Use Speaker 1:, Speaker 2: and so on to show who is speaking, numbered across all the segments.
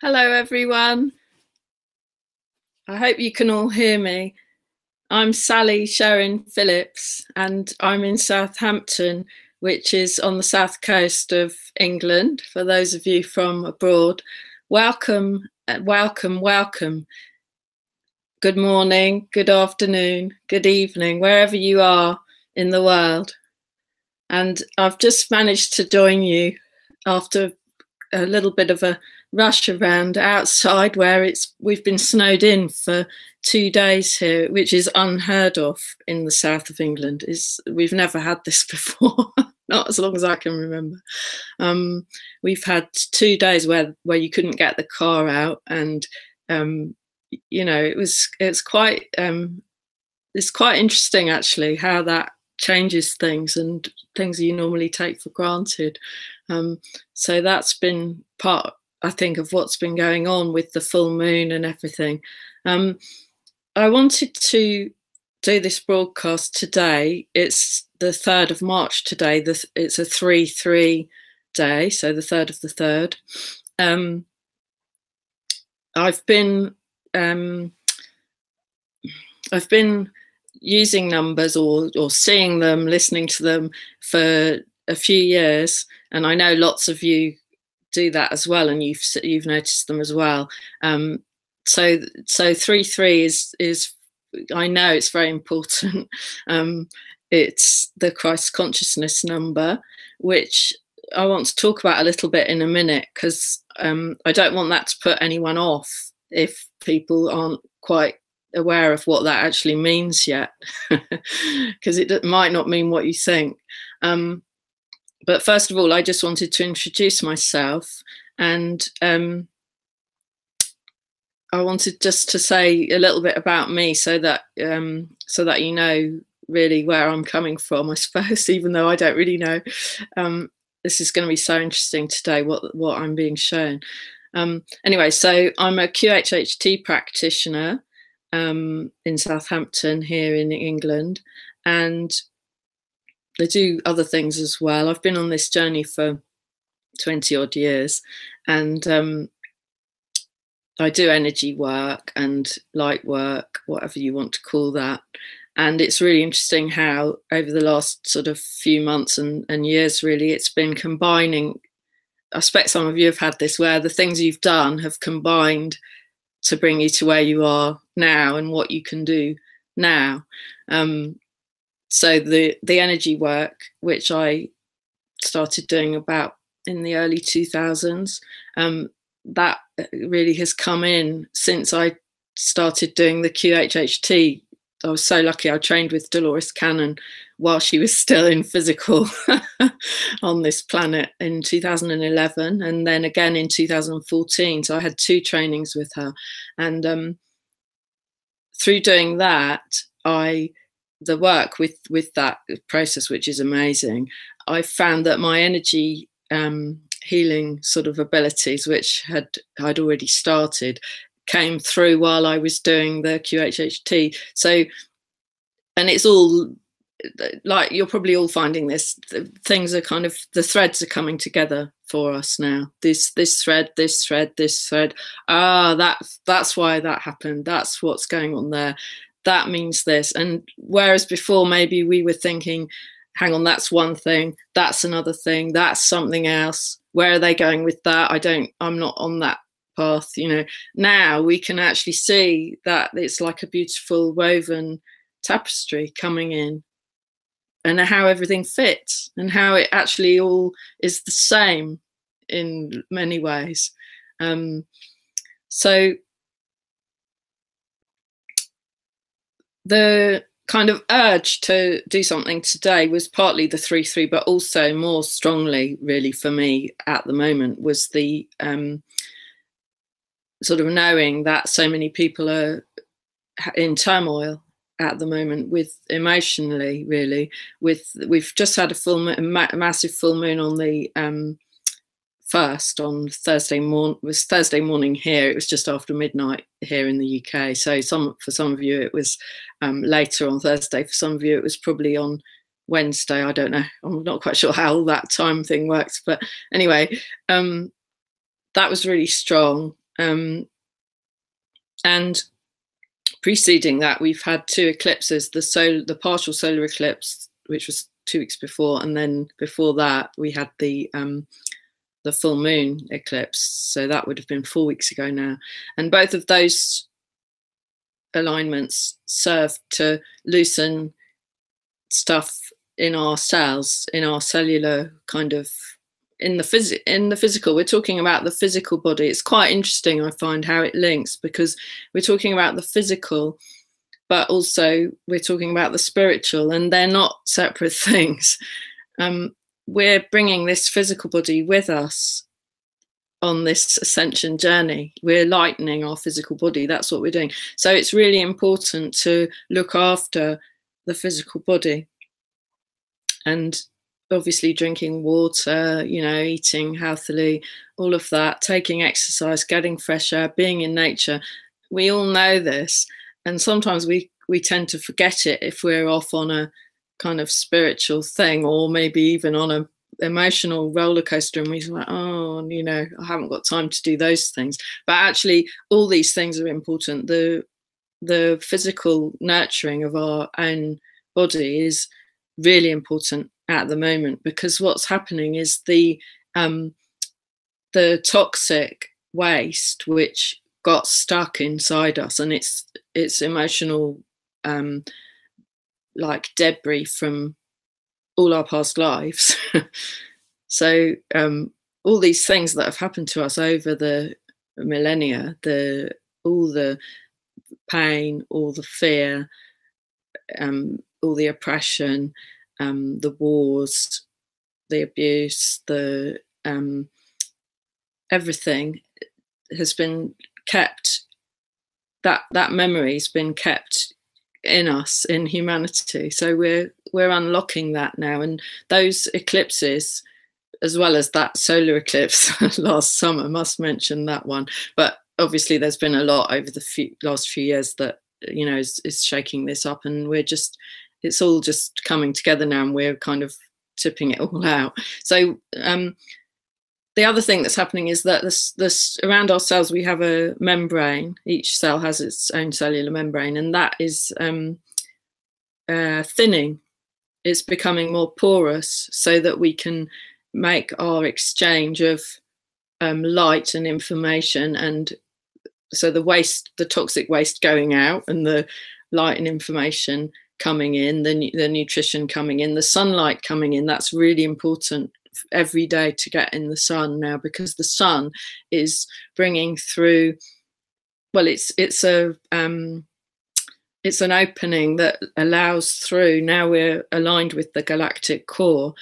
Speaker 1: Hello, everyone. I hope you can all hear me. I'm Sally Sharon Phillips, and I'm in Southampton, which is on the south coast of England. For those of you from abroad, welcome, welcome, welcome. Good morning, good afternoon, good evening, wherever you are in the world. And I've just managed to join you after a little bit of a rush around outside where we've been snowed in for 2 days here, which is unheard of in the south of England. We've never had this before, not as long as I can remember. We've had 2 days where you couldn't get the car out, and it's quite interesting actually how that changes things and things you normally take for granted. So that's been part, I think, of what's been going on with the full moon and everything. I wanted to do this broadcast today. It's the 3rd of March today. It's a 3-3 day, so the 3rd of the 3rd. I've been using numbers or seeing them, listening to them for a few years, and I know lots of you do that as well, and you've noticed them as well. So 3-3 is I know it's very important. It's the Christ consciousness number, which I want to talk about a little bit in a minute, because I don't want that to put anyone off if people aren't quite aware of what that actually means yet, because it might not mean what you think. But first of all, I just wanted to introduce myself, and I wanted just to say a little bit about me, so that you know really where I'm coming from, I suppose, even though I don't really know. This is going to be so interesting today, what I'm being shown. Anyway, so I'm a QHHT practitioner in Southampton here in England, and I do other things as well. I've been on this journey for 20 odd years, and I do energy work and light work, whatever you want to call that. And it's really interesting how over the last sort of few months and years, really, it's been combining. I expect some of you have had this, where the things you've done have combined to bring you to where you are now and what you can do now. So the energy work, which I started doing about in the early 2000s, that really has come in since I started doing the QHHT. I was so lucky. I trained with Dolores Cannon while she was still in physical on this planet in 2011, and then again in 2014. So I had 2 trainings with her, and through doing that, the work with that process, which is amazing, I found that my energy healing sort of abilities, which I'd already started, came through while I was doing the QHHT. So, and it's all like, you're probably all finding this, things are kind of, the threads are coming together for us now. This thread, this thread, this thread. That's why that happened. That's what's going on there. That means this. And whereas before maybe we were thinking, hang on, that's one thing, that's another thing, that's something else. Where are they going with that? I'm not on that path, you know. Now we can actually see that it's like a beautiful woven tapestry coming in, and how everything fits, and how it actually all is the same in many ways. So the kind of urge to do something today was partly the 3-3, but also more strongly, really, for me at the moment, was the sort of knowing that so many people are in turmoil at the moment, with emotionally, really. We've just had a massive full moon on the 1st on Thursday morning. It was Thursday morning here. It was just after midnight here in the UK. So for some of you it was later on Thursday. For some of you it was probably on Wednesday. I don't know. I'm not quite sure how that time thing works. But anyway, that was really strong. And preceding that, we've had 2 eclipses: the partial solar eclipse, which was 2 weeks before, and then before that we had the full moon eclipse. So that would have been 4 weeks ago now. And both of those alignments serve to loosen stuff in our cells, in our cellular kind of, in the physical. We're talking about the physical body. It's quite interesting, I find, how it links, because we're talking about the physical, but also we're talking about the spiritual, and they're not separate things. We're bringing this physical body with us on this ascension journey. We're lightening our physical body. That's what we're doing. So it's really important to look after the physical body, and obviously drinking water, you know, eating healthily, all of that, taking exercise, getting fresh air, being in nature. We all know this, and sometimes we tend to forget it if we're off on a kind of spiritual thing, or maybe even on a emotional roller coaster, and we're like, oh, you know, I haven't got time to do those things. But actually all these things are important. The physical nurturing of our own body is really important at the moment, because what's happening is the toxic waste which got stuck inside us, and it's emotional like debris from all our past lives. So all these things that have happened to us over the millennia, all the pain, all the fear, all the oppression, the wars, the abuse, the everything has been kept. That memory has been kept in us, in humanity. So we're unlocking that now. And those eclipses, as well as that solar eclipse last summer, must mention that one. But obviously there's been a lot over the last few years that, you know, is shaking this up, and it's all just coming together now, and we're kind of tipping it all out. So the other thing that's happening is that this around our cells we have a membrane. Each cell has its own cellular membrane, and that is thinning. It's becoming more porous, so that we can make our exchange of light and information, and so the toxic waste going out, and the light and information coming in, the nutrition coming in, the sunlight coming in. That's really important every day to get in the sun now, because the sun is bringing through, well, it's an opening that allows through. Now we're aligned with the galactic core.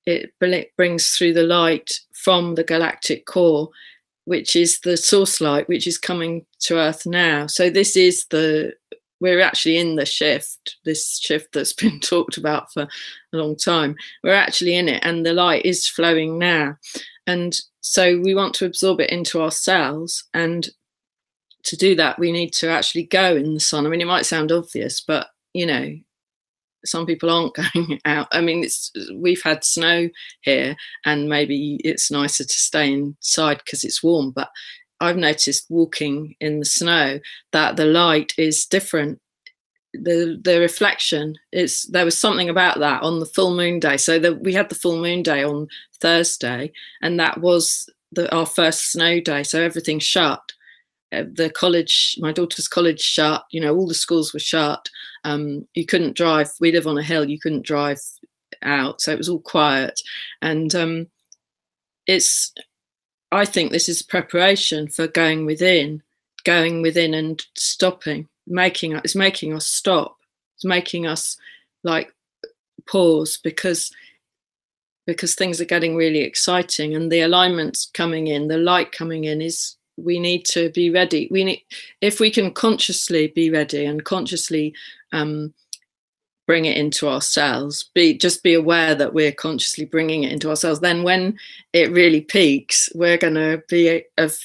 Speaker 1: It brings through the light from the galactic core, which is the source light, which is coming to Earth now. So this is we're actually in the shift, this shift that's been talked about for a long time. We're actually in it, and the light is flowing now. And so we want to absorb it into our cells. And to do that, we need to actually go in the sun. I mean, it might sound obvious, but, you know, some people aren't going out. I mean, we've had snow here, and maybe it's nicer to stay inside because it's warm, but I've noticed walking in the snow that the light is different. The reflection there was something about that on the full moon day. So we had the full moon day on Thursday, and that was our first snow day. So everything shut. The college, my daughter's college, shut. You know, all the schools were shut. You couldn't drive. We live on a hill. You couldn't drive out, so it was all quiet. And I think this is preparation for going within and stopping, it's making us stop. It's making us like pause, because things are getting really exciting, and the alignments coming in, the light coming in we need to be ready. If we can consciously be ready and consciously bring it into ourselves, just be aware that we're consciously bringing it into ourselves, then when it really peaks, we're going to be of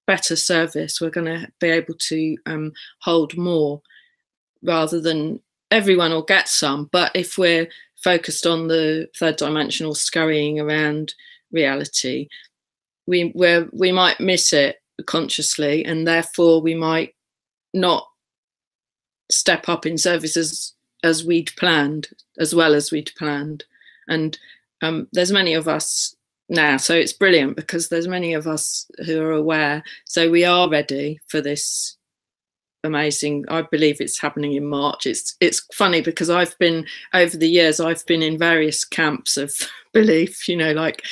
Speaker 1: better service. We're going to be able to hold more, rather than everyone will get some. But if we're focused on the third dimensional scurrying around reality, we might miss it consciously, and therefore we might not step up in services as we'd planned, as well as we'd planned. And there's many of us now, so it's brilliant because there's many of us who are aware. So we are ready for this amazing, I believe it's happening in March. It's funny because I've been, over the years, I've been in various camps of belief, you know, like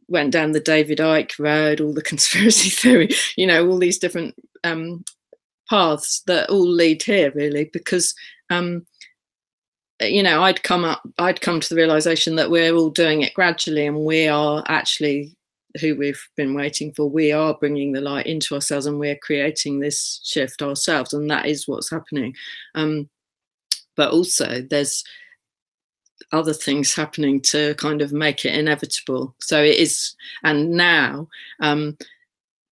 Speaker 1: went down the David Icke road, all the conspiracy theory, you know, all these different paths that all lead here, really, because you know, I'd come to the realization that we're all doing it gradually, and we are actually who we've been waiting for. We are bringing the light into ourselves, and we're creating this shift ourselves, and that is what's happening. But also there's other things happening to kind of make it inevitable. So it is, and now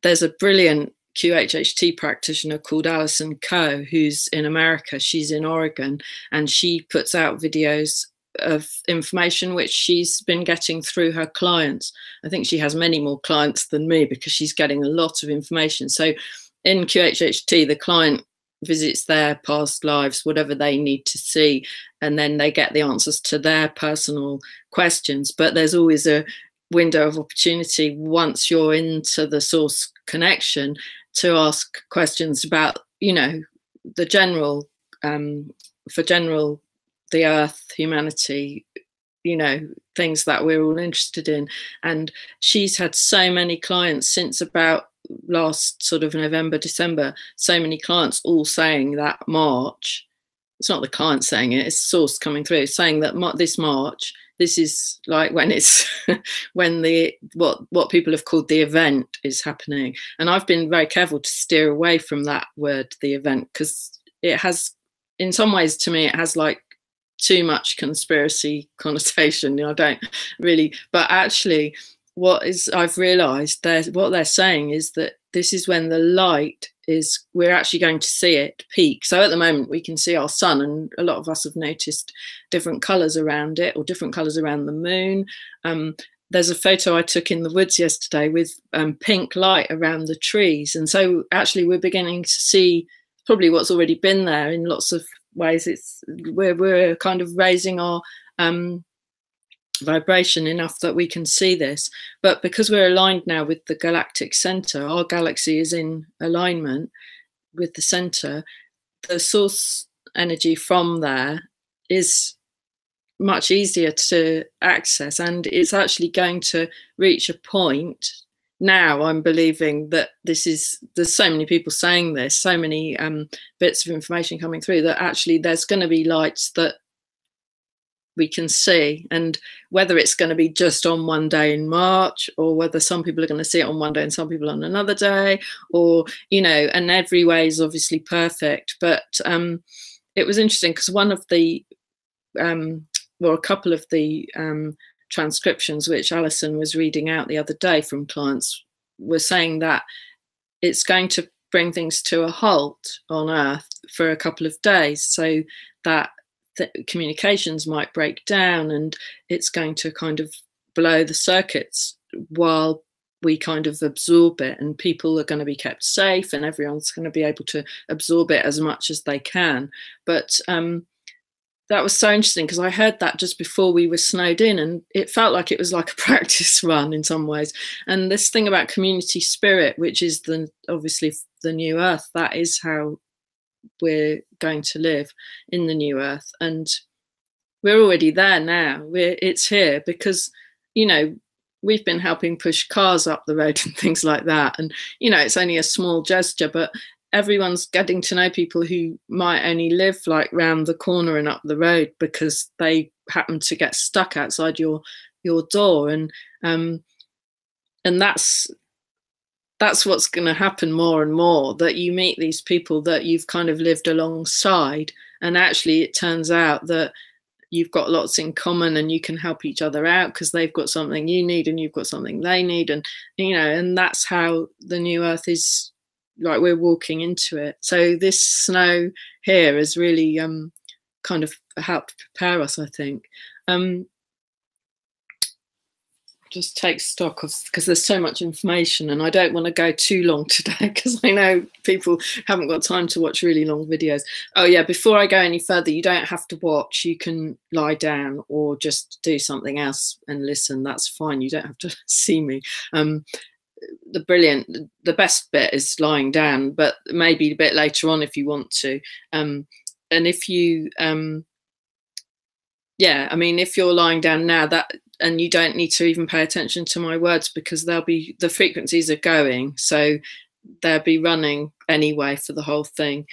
Speaker 1: there's a brilliant QHHT practitioner called Alison Coe, who's in America. She's in Oregon, and she puts out videos of information which she's been getting through her clients. I think she has many more clients than me because she's getting a lot of information. So in QHHT, the client visits their past lives, whatever they need to see, and then they get the answers to their personal questions. But there's always a window of opportunity once you're into the source connection to ask questions about, you know, the general, for general, the earth, humanity, you know, things that we're all interested in. And she's had so many clients since about last sort of November, December, so many clients all saying that March, it's not the client saying it, it's source coming through, saying that this March, this is like when it's when the what people have called the event is happening. And I've been very careful to steer away from that word, the event, because it has, in some ways, to me, it has like too much conspiracy connotation. You know, I don't really, but actually what is, I've realized what they're saying is that this is when the light is, we're actually going to see it peak. So at the moment we can see our sun, and a lot of us have noticed different colors around it, or different colors around the moon. There's a photo I took in the woods yesterday with pink light around the trees. And so actually we're beginning to see probably what's already been there in lots of ways. It's we're kind of raising our vibration enough that we can see this. But because we're aligned now with the galactic center, our galaxy is in alignment with the center, the source energy from there is much easier to access, and it's actually going to reach a point. Now I'm believing that there's so many people saying this, so many bits of information coming through, that actually there's going to be lights that we can see. And whether it's going to be just on one day in March, or whether some people are going to see it on one day and some people on another day, or, you know, and every way is obviously perfect. But it was interesting because one of the, or a couple of the transcriptions which Alison was reading out the other day from clients were saying that it's going to bring things to a halt on Earth for a couple of days, so that communications might break down, and it's going to kind of blow the circuits while we kind of absorb it, and people are going to be kept safe, and everyone's going to be able to absorb it as much as they can. But that was so interesting because I heard that just before we were snowed in, and it felt like it was like a practice run in some ways. And this thing about community spirit, which is obviously the new Earth, that is how we're going to live in the new Earth. And we're already there now. It's here because, you know, we've been helping push cars up the road and things like that. And, you know, it's only a small gesture, but everyone's getting to know people who might only live like round the corner and up the road because they happen to get stuck outside your door. And that's what's going to happen more and more, that you meet these people that you've kind of lived alongside, and actually it turns out that you've got lots in common and you can help each other out because they've got something you need and you've got something they need. And, you know, and that's how the new Earth is, like we're walking into it. So this snow here has really kind of helped prepare us, I think. just take stock of, because there's so much information and I don't want to go too long today because I know people haven't got time to watch really long videos. Oh yeah, before I go any further, you don't have to watch. You can lie down or just do something else and listen. That's fine. You don't have to see me. The best bit is lying down, but maybe a bit later on if you want to. And if you, yeah, I mean, if you're lying down now, that, and you don't need to even pay attention to my words because the frequencies are going, so they'll be running anyway for the whole thing.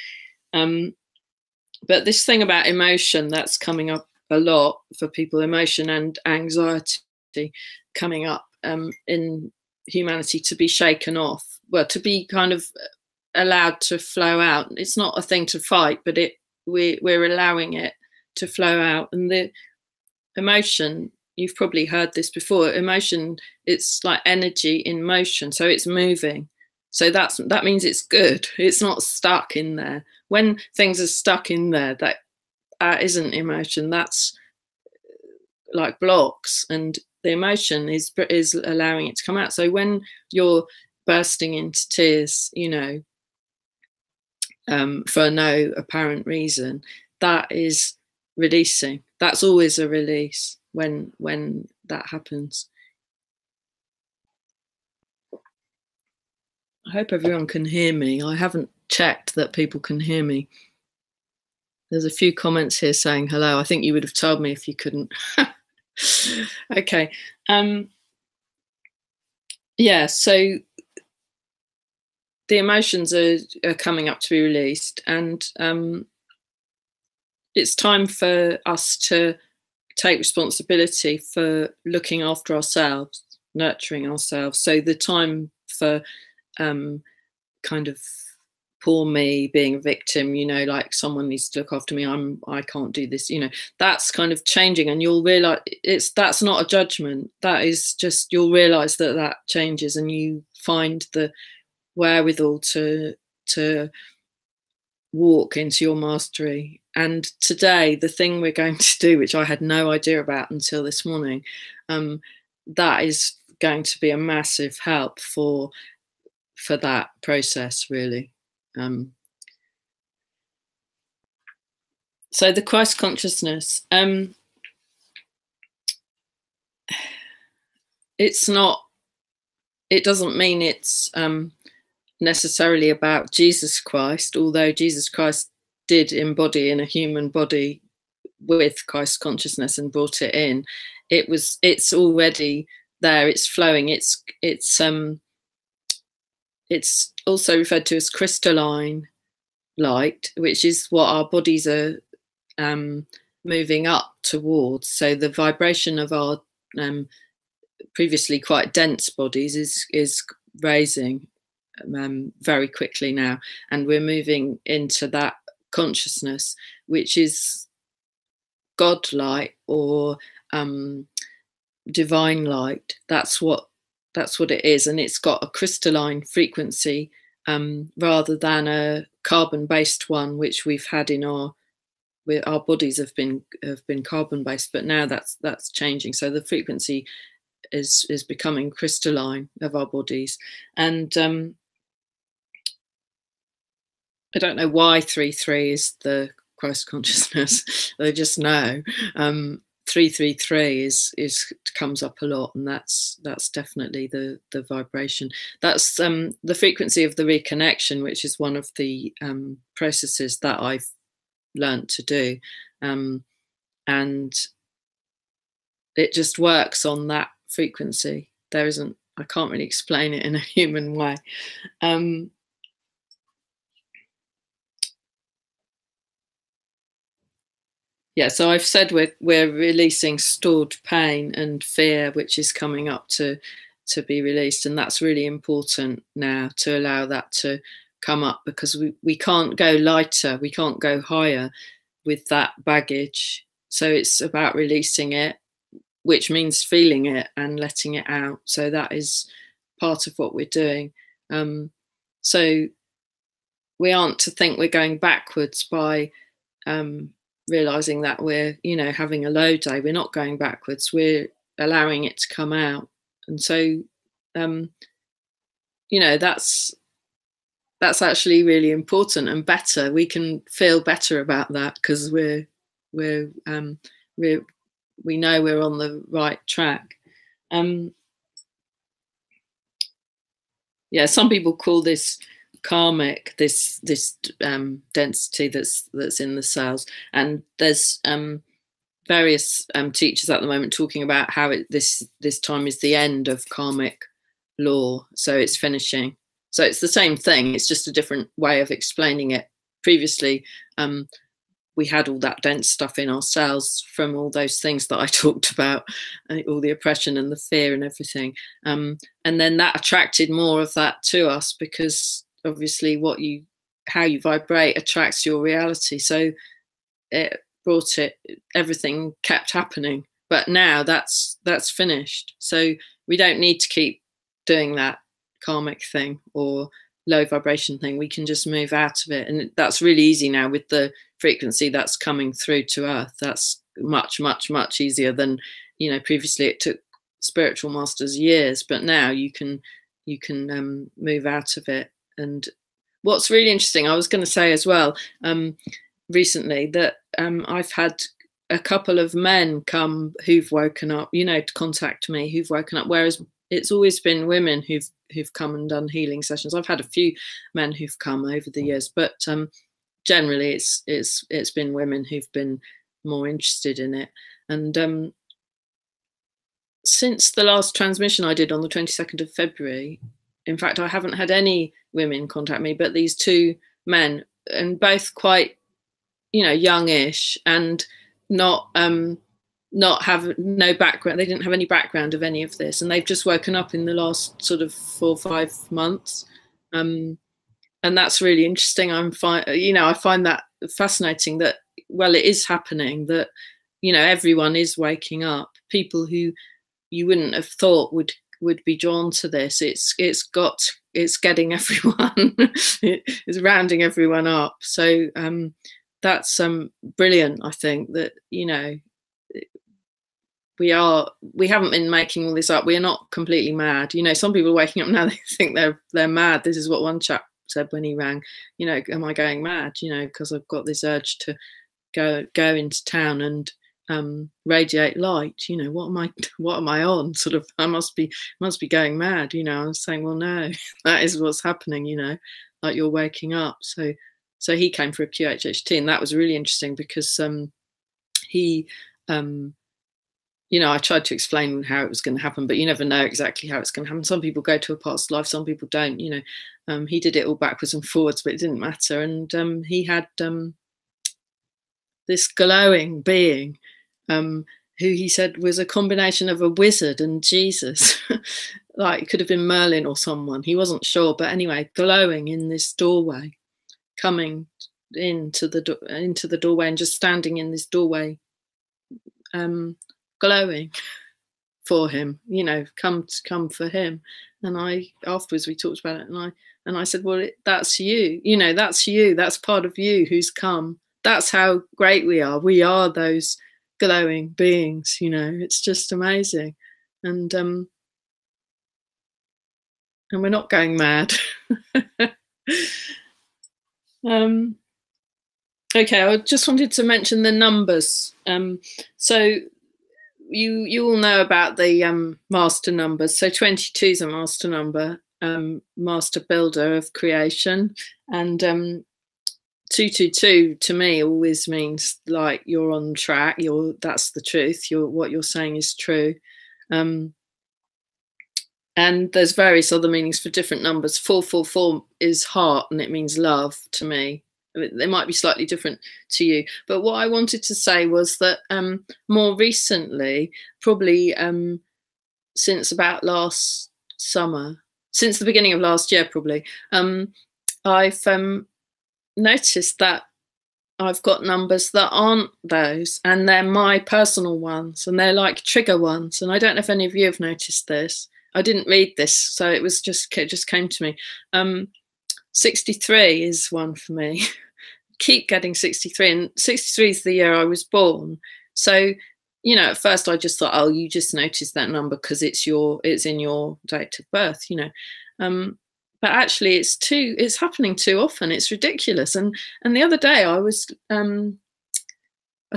Speaker 1: But this thing about emotion, that's coming up a lot for people, emotion and anxiety coming up in humanity, to be shaken off, well, to be kind of allowed to flow out. It's not a thing to fight, but we're allowing it to flow out. And the emotion, you've probably heard this before, emotion, it's like energy in motion, so it's moving. So that means it's good. It's not stuck in there. When things are stuck in there, that isn't emotion. That's like blocks, and the emotion is allowing it to come out. So when you're bursting into tears, you know, for no apparent reason, that is releasing. That's always a release when that happens. I hope everyone can hear me. I haven't checked that people can hear me. There's a few comments here saying hello. I think you would have told me if you couldn't. Okay. Yeah, so the emotions are coming up to be released, and it's time for us to take responsibility for looking after ourselves, nurturing ourselves. So the time for kind of poor me, being a victim, you know, like someone needs to look after me, I can't do this, you know, that's kind of changing. And you'll realize that's not a judgment. That is just, you'll realize that changes, and you find the wherewithal to walk into your mastery. And today, the thing we're going to do, which I had no idea about until this morning, that is going to be a massive help for that process, really. So the Christ consciousness, it doesn't mean it's necessarily about Jesus Christ, although Jesus Christ did embody in a human body with Christ consciousness and brought it in. It's already there, it's flowing, it's also referred to as crystalline light, which is what our bodies are moving up towards. So the vibration of our previously quite dense bodies is raising very quickly now, and we're moving into that consciousness, which is God light or divine light. That's what it is, and it's got a crystalline frequency rather than a carbon-based one, which we've had in our bodies have been carbon-based, but now that's changing. So the frequency is becoming crystalline of our bodies, and I don't know why 3-3 is the Christ consciousness. I just know 333 comes up a lot, and that's definitely the vibration. That's the frequency of the reconnection, which is one of the processes that I've learned to do, and it just works on that frequency. I can't really explain it in a human way. Yeah, so I've said we're releasing stored pain and fear, which is coming up to be released, and that's really important now, to allow that to come up, because we can't go lighter, we can't go higher with that baggage. So it's about releasing it, which means feeling it and letting it out. So that is part of what we're doing. So we aren't to think we're going backwards by realizing that we're, having a low day. We're not going backwards. We're allowing it to come out. And so, you know, that's actually really important and better. We can feel better about that because we know we're on the right track. Yeah, some people call this karmic, this density that's in the cells, and there's various teachers at the moment talking about how this time is the end of karmic law, so it's finishing. So it's the same thing, it's just a different way of explaining it. Previously, we had all that dense stuff in our cells from all those things that I talked about, all the oppression and the fear and everything. And then that attracted more of that to us, because obviously how you vibrate attracts your reality. So it brought it, everything kept happening. But now that's finished. So we don't need to keep doing that karmic thing or low vibration thing. We can just move out of it, and that's really easy now with the frequency that's coming through to Earth. That's much easier than, you know, previously it took spiritual masters years, but now you can move out of it. And what's really interesting, I was going to say as well, recently, that I've had a couple of men come who've woken up, you know, to contact me, who've woken up, whereas it's always been women who've come and done healing sessions. I've had a few men who've come over the years, but generally it's been women who've been more interested in it. And since the last transmission I did on the 22nd of February, in fact, I haven't had any women contact me, but these two men, and both quite, you know, youngish, and not have no background. They didn't have any background of any of this, and they've just woken up in the last sort of 4 or 5 months, and that's really interesting. I find that fascinating, that, well, it is happening, that, you know, everyone is waking up. People who you wouldn't have thought would be drawn to this. It's getting everyone, it's rounding everyone up. So that's brilliant. I think that, you know, we haven't been making all this up. We are not completely mad. You know, some people are waking up now, they think they're mad. This is what one chap said when he rang, you know, am I going mad? You know, because I've got this urge to go into town and radiate light. You know, what am I on? Sort of, I must be going mad. You know, I was saying, well, no, that is what's happening. You know, like you're waking up. So he came for a QHHT, and that was really interesting because he you know, I tried to explain how it was going to happen, but you never know exactly how it's going to happen. Some people go to a past life, some people don't. You know, he did it all backwards and forwards, but it didn't matter. And he had this glowing being who he said was a combination of a wizard and Jesus. Like it could have been Merlin or someone. He wasn't sure, but anyway, glowing in this doorway, coming into the doorway and just standing in this doorway, glowing for him, you know, come for him. And afterwards we talked about it, and I said, well, that's you, you know, that's you, that's part of you who's come. That's how great we are. We are those glowing beings, you know. It's just amazing. And we're not going mad. Okay, I just wanted to mention the numbers. So you all know about the master numbers. So 22 is a master number, master builder of creation, and 222 to me always means like you're on track. That's the truth. What you're saying is true. And there's various other meanings for different numbers. 444 is heart, and it means love to me. They might be slightly different to you, but what I wanted to say was that more recently, probably since about last summer, since the beginning of last year, probably, I've noticed that I've got numbers that aren't those, and they're my personal ones, and they're like trigger ones. And I don't know if any of you have noticed this. I didn't read this, so it just came to me. 63 is one for me. Keep getting 63, and 63 is the year I was born. So you know, at first I just thought, oh, you just noticed that number because it's in your date of birth, you know. But actually it's happening too often. It's ridiculous. And the other day I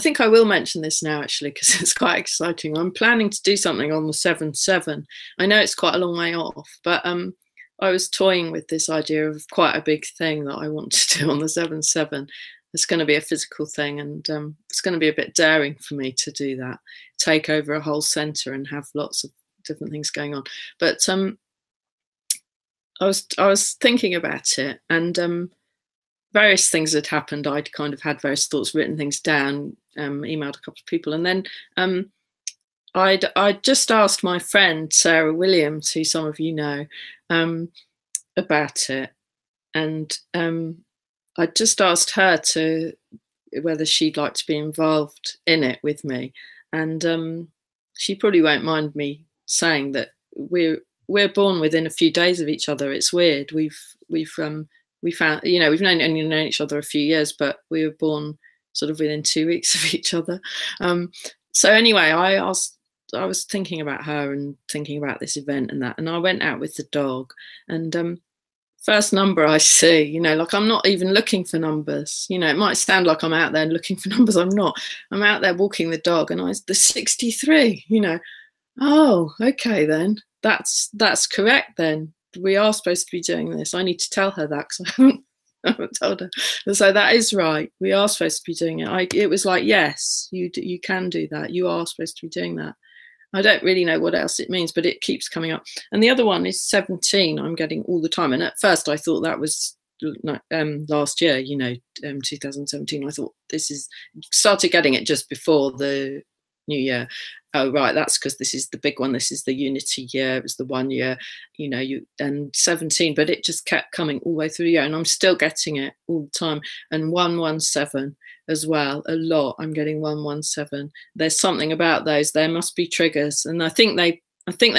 Speaker 1: think I will mention this now actually because it's quite exciting. I'm planning to do something on the 7/7. I know it's quite a long way off, but I was toying with this idea of quite a big thing that I want to do on the 7/7. It's going to be a physical thing, and it's going to be a bit daring for me to do that, take over a whole centre and have lots of different things going on. But I was thinking about it, and various things had happened. I'd kind of had various thoughts, written things down, emailed a couple of people, and then I'd just asked my friend Sarah Williams, who some of you know, about it, and I just asked her to whether she'd like to be involved in it with me, and she probably won't mind me saying that we're born within a few days of each other. It's weird. We found, you know, we've only known each other a few years, but we were born sort of within 2 weeks of each other. So anyway, I was thinking about her and thinking about this event and that, and I went out with the dog, and first number I see, you know, like I'm not even looking for numbers. You know, it might sound like I'm out there looking for numbers. I'm not. I'm out there walking the dog, and the 63. You know, oh, okay then. That's correct then. We are supposed to be doing this. I need to tell her that because I haven't told her. And so that is right. We are supposed to be doing it. It was like, yes, you can do that. You are supposed to be doing that. I don't really know what else it means, but it keeps coming up. And the other one is 17. I'm getting all the time. And at first I thought that was last year, you know, 2017. I thought started getting it just before the new year. Oh, right, that's because this is the big one. This is the unity year. It was the 1 year, you know, and 17, but it just kept coming all the way through the year. And I'm still getting it all the time. And 117 as well, a lot. I'm getting 117. There's something about those. There must be triggers. And I think they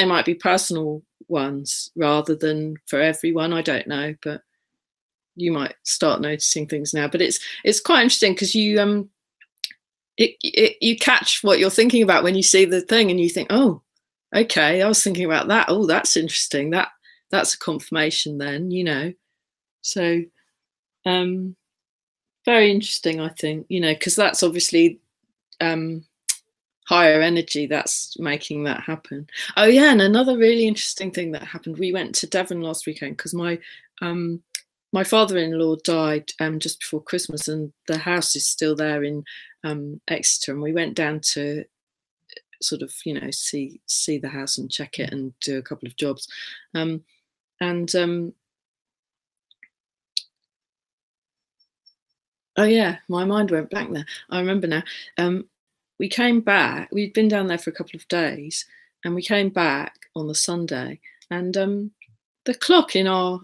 Speaker 1: might be personal ones rather than for everyone. I don't know, but you might start noticing things now. But it's quite interesting because you you catch what you're thinking about when you see the thing and you think, oh, okay, I was thinking about that. Oh, that's interesting. That's a confirmation then, you know. So very interesting, I think, you know, because that's obviously higher energy that's making that happen. Oh yeah, and another really interesting thing that happened, we went to Devon last weekend because my father-in-law died just before Christmas, and the house is still there in Exeter, and we went down to sort of, you know, see the house and check it and do a couple of jobs, and oh yeah, my mind went blank there. I remember now. We came back. We'd been down there for a couple of days, and we came back on the Sunday, and the clock in our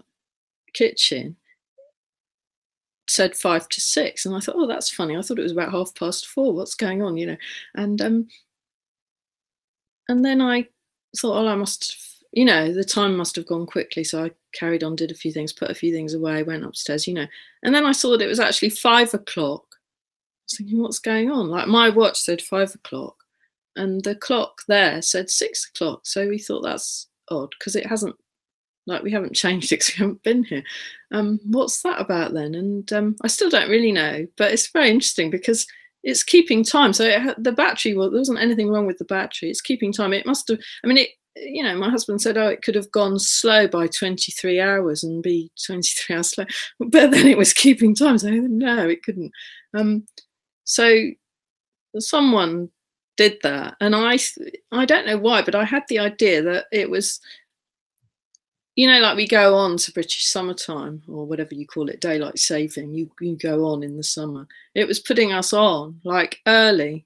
Speaker 1: kitchen said 5 to 6, and I thought, oh, that's funny. I thought it was about 4:30. What's going on, you know? And then I thought, oh, I must, you know, the time must have gone quickly. So I carried on, did a few things, put a few things away, went upstairs, you know, and then I saw that it was actually 5 o'clock. I was thinking, what's going on? Like my watch said 5 o'clock, and the clock there said 6 o'clock. So we thought that's odd because it hasn't. Like we haven't changed it because we haven't been here. What's that about then? And I still don't really know, but it's very interesting because it's keeping time. So the battery, well, there wasn't anything wrong with the battery. It's keeping time. It must have, I mean, you know, my husband said, oh, it could have gone slow by 23 hours and be 23 hours slow. But then it was keeping time. So no, it couldn't. So someone did that. And I don't know why, but I had the idea that it was, you know, like we go on to British summertime or whatever you call it, daylight saving, you go on in the summer. It was putting us on like early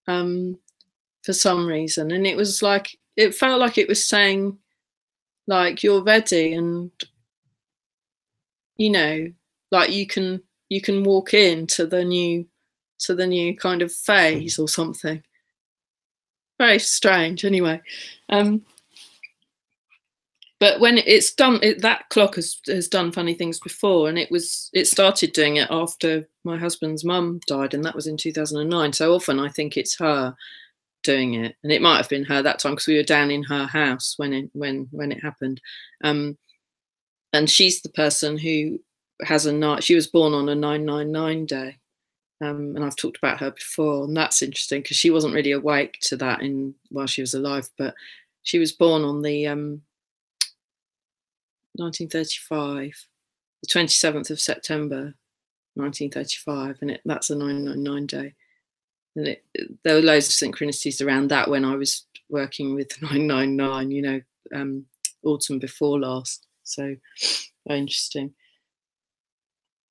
Speaker 1: for some reason. And it was like, it felt like it was saying like, you're ready and, you know, like you can walk into the new kind of phase or something. Very strange anyway. But when it's done, that clock has done funny things before, and it started doing it after my husband's mum died, and that was in 2009. So often I think it's her doing it, and it might have been her that time because we were down in her house when it happened. Um, and she's the person who has a night. She was born on a 999 day, and I've talked about her before, and that's interesting because she wasn't really awake to that while she was alive, but she was born on the 1935, the 27th of September, 1935, and that's a 999 day. And there were loads of synchronicities around that when I was working with 999, autumn before last. So very interesting.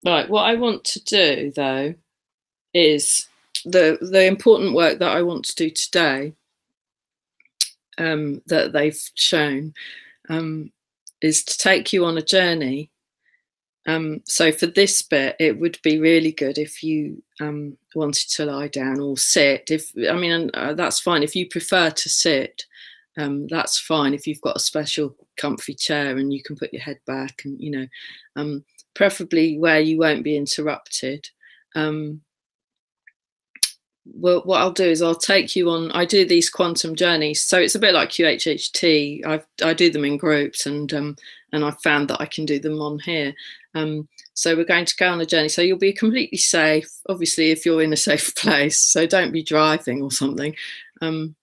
Speaker 1: Right, what I want to do though is the important work that I want to do today, that they've shown, is to take you on a journey. So for this bit, it would be really good if you wanted to lie down or sit. That's fine. If you prefer to sit, that's fine. If you've got a special comfy chair and you can put your head back, and preferably where you won't be interrupted. Well, what I'll do is I'll take you on. I do these quantum journeys, so it's a bit like QHHT. I do them in groups, and I've found that I can do them on here. So we're going to go on a journey. So you'll be completely safe, obviously, if you're in a safe place. So don't be driving or something. And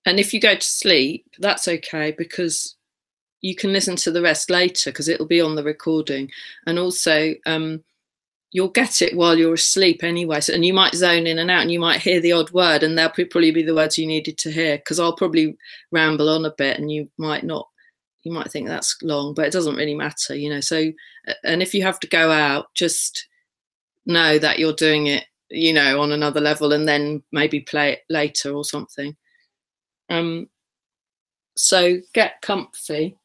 Speaker 1: if you go to sleep, that's okay, because you can listen to the rest later because it'll be on the recording, and also. You'll get it while you're asleep anyway. And you might zone in and out and you might hear the odd word, and they'll probably be the words you needed to hear, because I'll probably ramble on a bit and you might think that's long, but it doesn't really matter, So, and if you have to go out, just know that you're doing it, on another level, and then maybe play it later or something. So get comfy.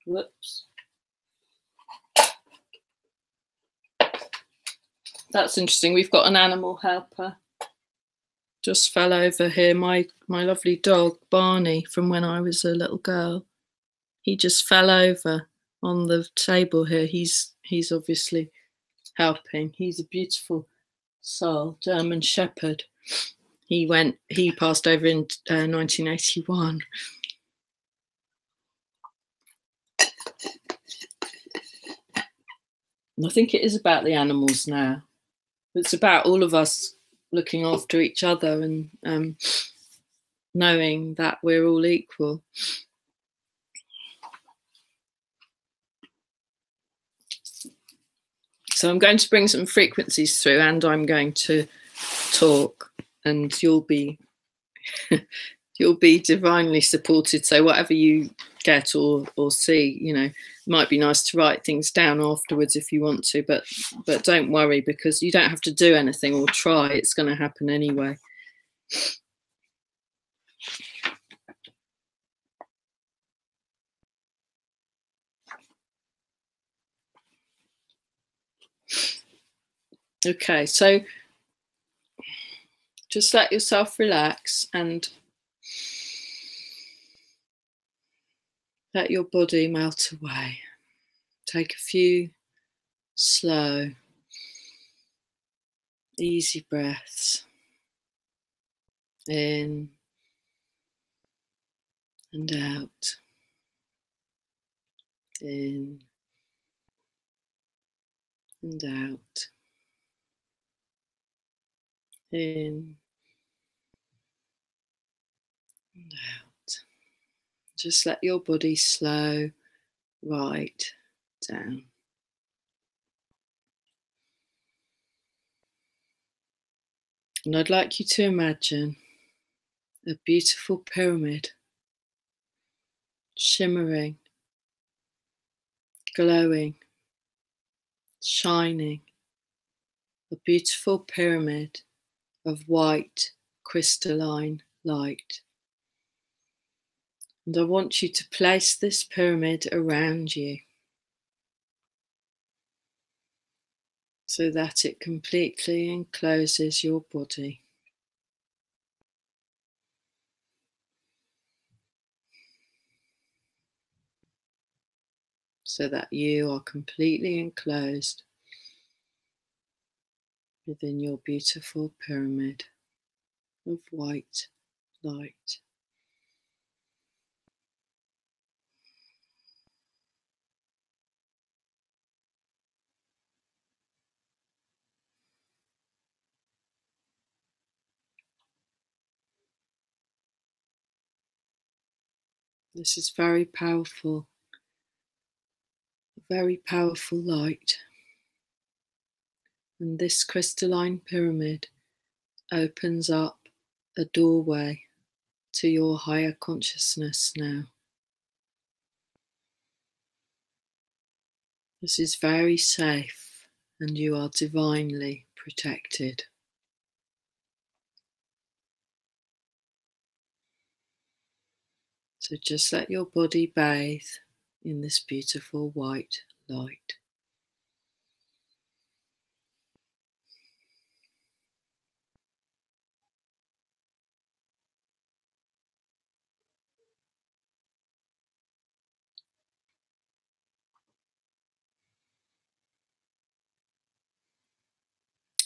Speaker 1: Whoops. That's interesting. We've got an animal helper. Just fell over here. My lovely dog, Barney, from when I was a little girl. He just fell over on the table here. He's obviously helping. He's a beautiful soul, German Shepherd. He passed over in 1981. And I think it is about the animals now. It's about all of us looking after each other and knowing that we're all equal. So I'm going to bring some frequencies through, and I'm going to talk, and you'll be divinely supported. So whatever you get or see, it might be nice to write things down afterwards if you want to, but don't worry, because you don't have to do anything or try. It's going to happen anyway. Okay, so just let yourself relax and let your body melt away. Take a few slow, easy breaths in and out, in and out, in and out. Just let your body slow right down. And I'd like you to imagine a beautiful pyramid, shimmering, glowing, shining, a beautiful pyramid of white crystalline light. And I want you to place this pyramid around you. so that it completely encloses your body. So that you are completely enclosed within your beautiful pyramid of white light. This is very powerful, very powerful light. And this crystalline pyramid opens up a doorway to your higher consciousness now. This is very safe and you are divinely protected. So just let your body bathe in this beautiful white light.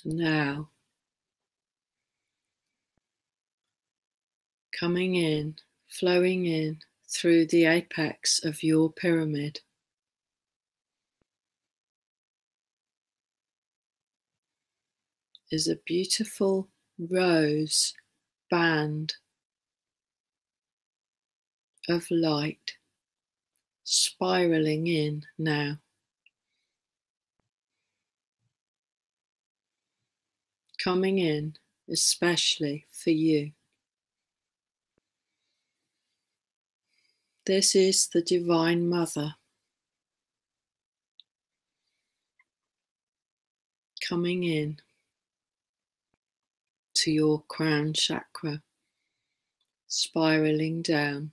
Speaker 1: Now, coming in, flowing in through the apex of your pyramid is a beautiful rose band of light spiraling in now. Coming in especially for you. This is the Divine Mother coming in to your crown chakra, spiraling down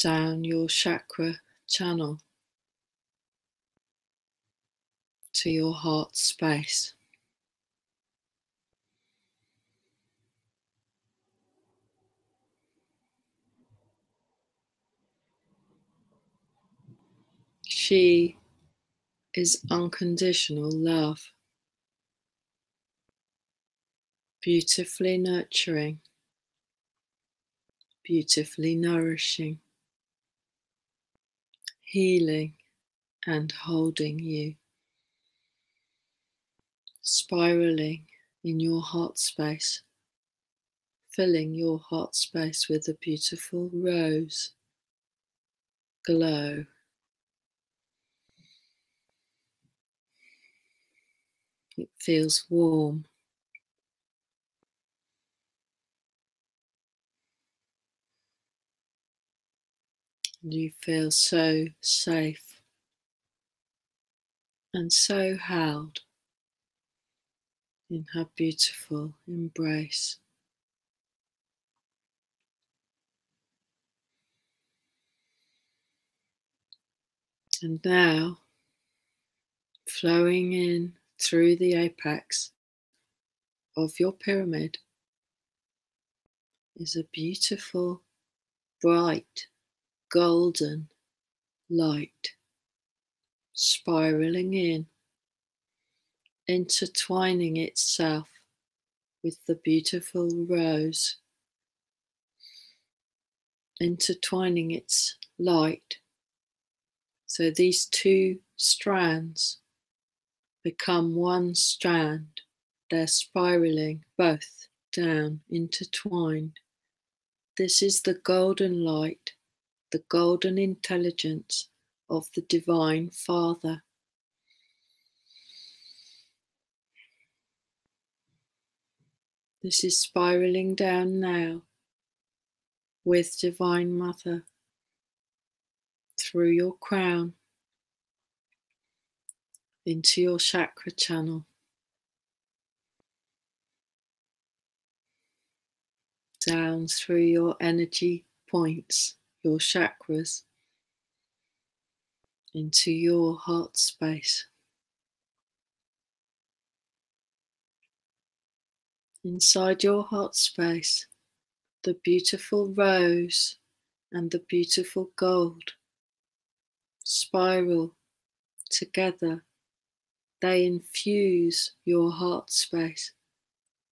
Speaker 1: your chakra channel to your heart space. She is unconditional love, beautifully nurturing, beautifully nourishing, healing and holding you, spiraling in your heart space, filling your heart space with a beautiful rose glow. It feels warm. You feel so safe and so held in her beautiful embrace. And now, flowing in through the apex of your pyramid is a beautiful, bright, golden light spiraling in, intertwining itself with the beautiful rose, intertwining its light. So these two strands become one strand. They're spiraling both down, intertwined. This is the golden light, the golden intelligence of the Divine Father. This is spiraling down now with Divine Mother through your crown into your chakra channel, down through your energy points, your chakras, into your heart space. Inside your heart space, the beautiful rose and the beautiful gold spiral together. They infuse your heart space.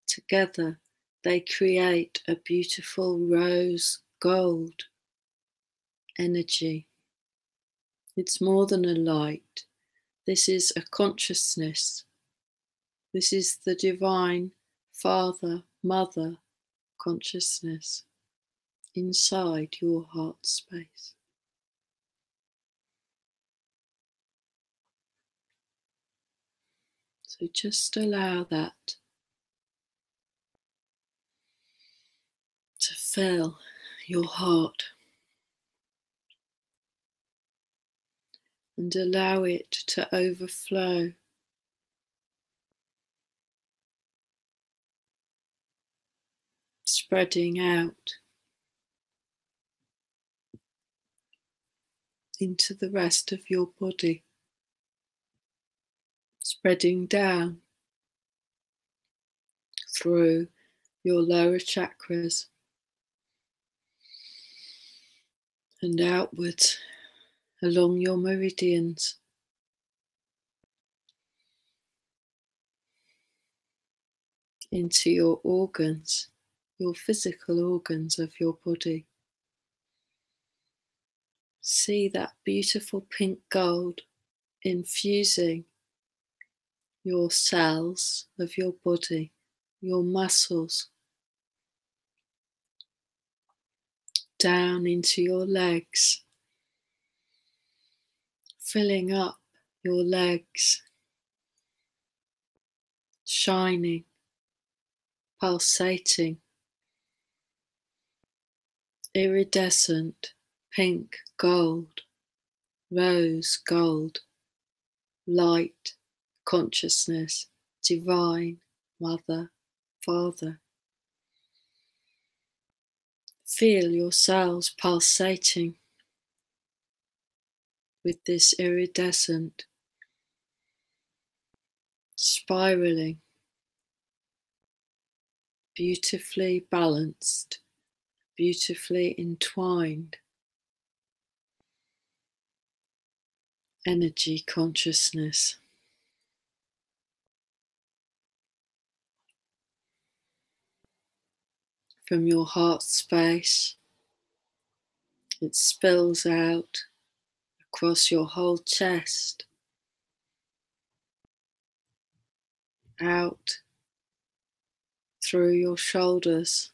Speaker 1: Together, they create a beautiful rose gold energy. It's more than a light. This is a consciousness. This is the divine Father, Mother consciousness inside your heart space. So just allow that to fill your heart and allow it to overflow. Spreading out into the rest of your body, spreading down through your lower chakras and outwards along your meridians, into your organs, your physical organs of your body. See that beautiful pink gold infusing your cells of your body, your muscles, down into your legs, filling up your legs, shining, pulsating, iridescent, pink gold, rose gold, light, consciousness, divine, Mother, Father. Feel your cells pulsating with this iridescent, spiraling, beautifully balanced, beautifully entwined energy consciousness. From your heart space, it spills out across your whole chest, out through your shoulders,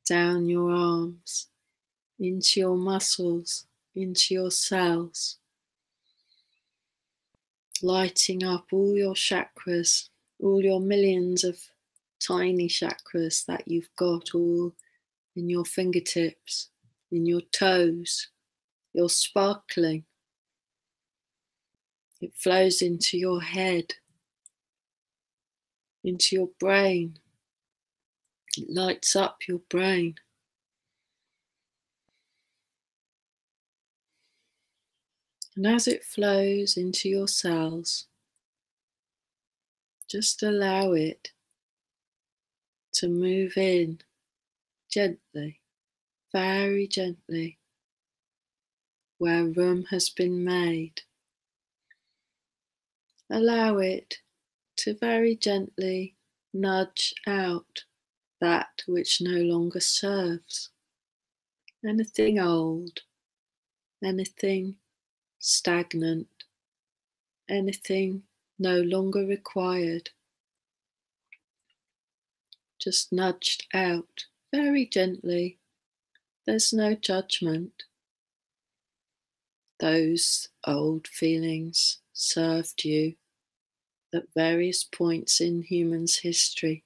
Speaker 1: down your arms, into your muscles, into your cells, lighting up all your chakras, all your millions of tiny chakras that you've got all in your fingertips, in your toes. You're sparkling. It flows into your head, into your brain. It lights up your brain. And as it flows into your cells, just allow it to move in gently, very gently, where room has been made. Allow it to very gently nudge out that which no longer serves. Anything old, anything stagnant, anything no longer required, just nudged out very gently. There's no judgment. Those old feelings served you at various points in humans' history.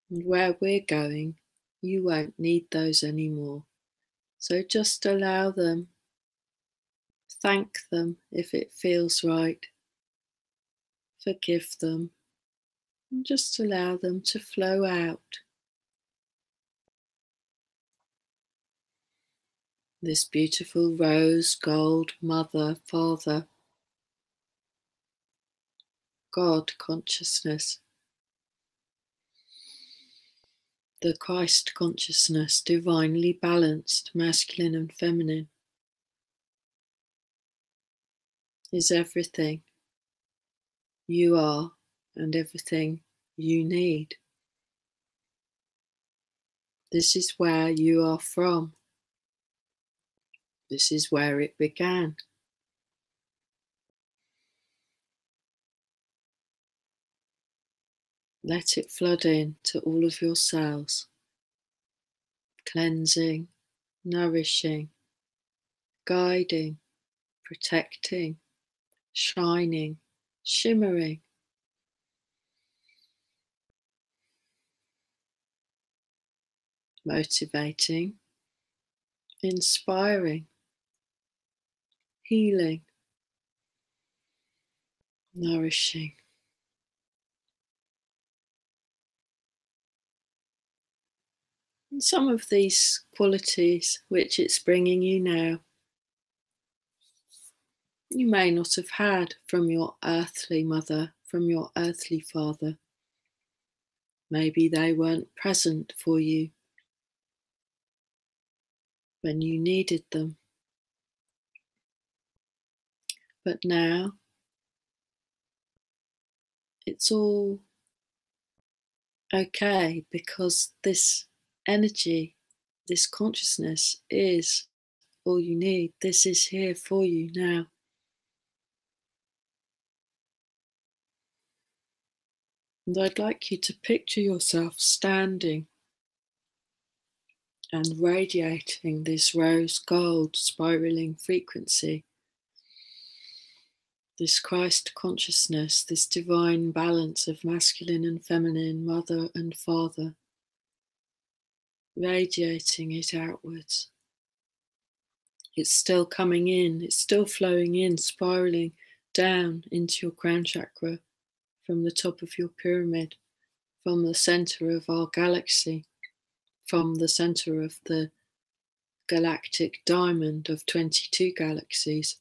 Speaker 1: And where we're going, you won't need those anymore. So just allow them. Thank them if it feels right. Forgive them. And just allow them to flow out. this beautiful rose gold mother, father, God consciousness, the Christ consciousness, divinely balanced, masculine and feminine, is everything you are and everything you need. This is where you are from. This is where it began. Let it flood in to all of your cells, cleansing, nourishing, guiding, protecting, shining, shimmering, motivating, inspiring, healing, nourishing. And some of these qualities which it's bringing you now, you may not have had from your earthly mother, from your earthly father. Maybe they weren't present for you when you needed them. But now it's all okay, because this energy, this consciousness is all you need. This is here for you now. And I'd like you to picture yourself standing and radiating this rose gold spiraling frequency, this Christ consciousness, this divine balance of masculine and feminine, mother and father, radiating it outwards. It's still coming in, it's still flowing in, spiraling down into your crown chakra from the top of your pyramid, from the center of our galaxy, from the center of the galactic diamond of 22 galaxies.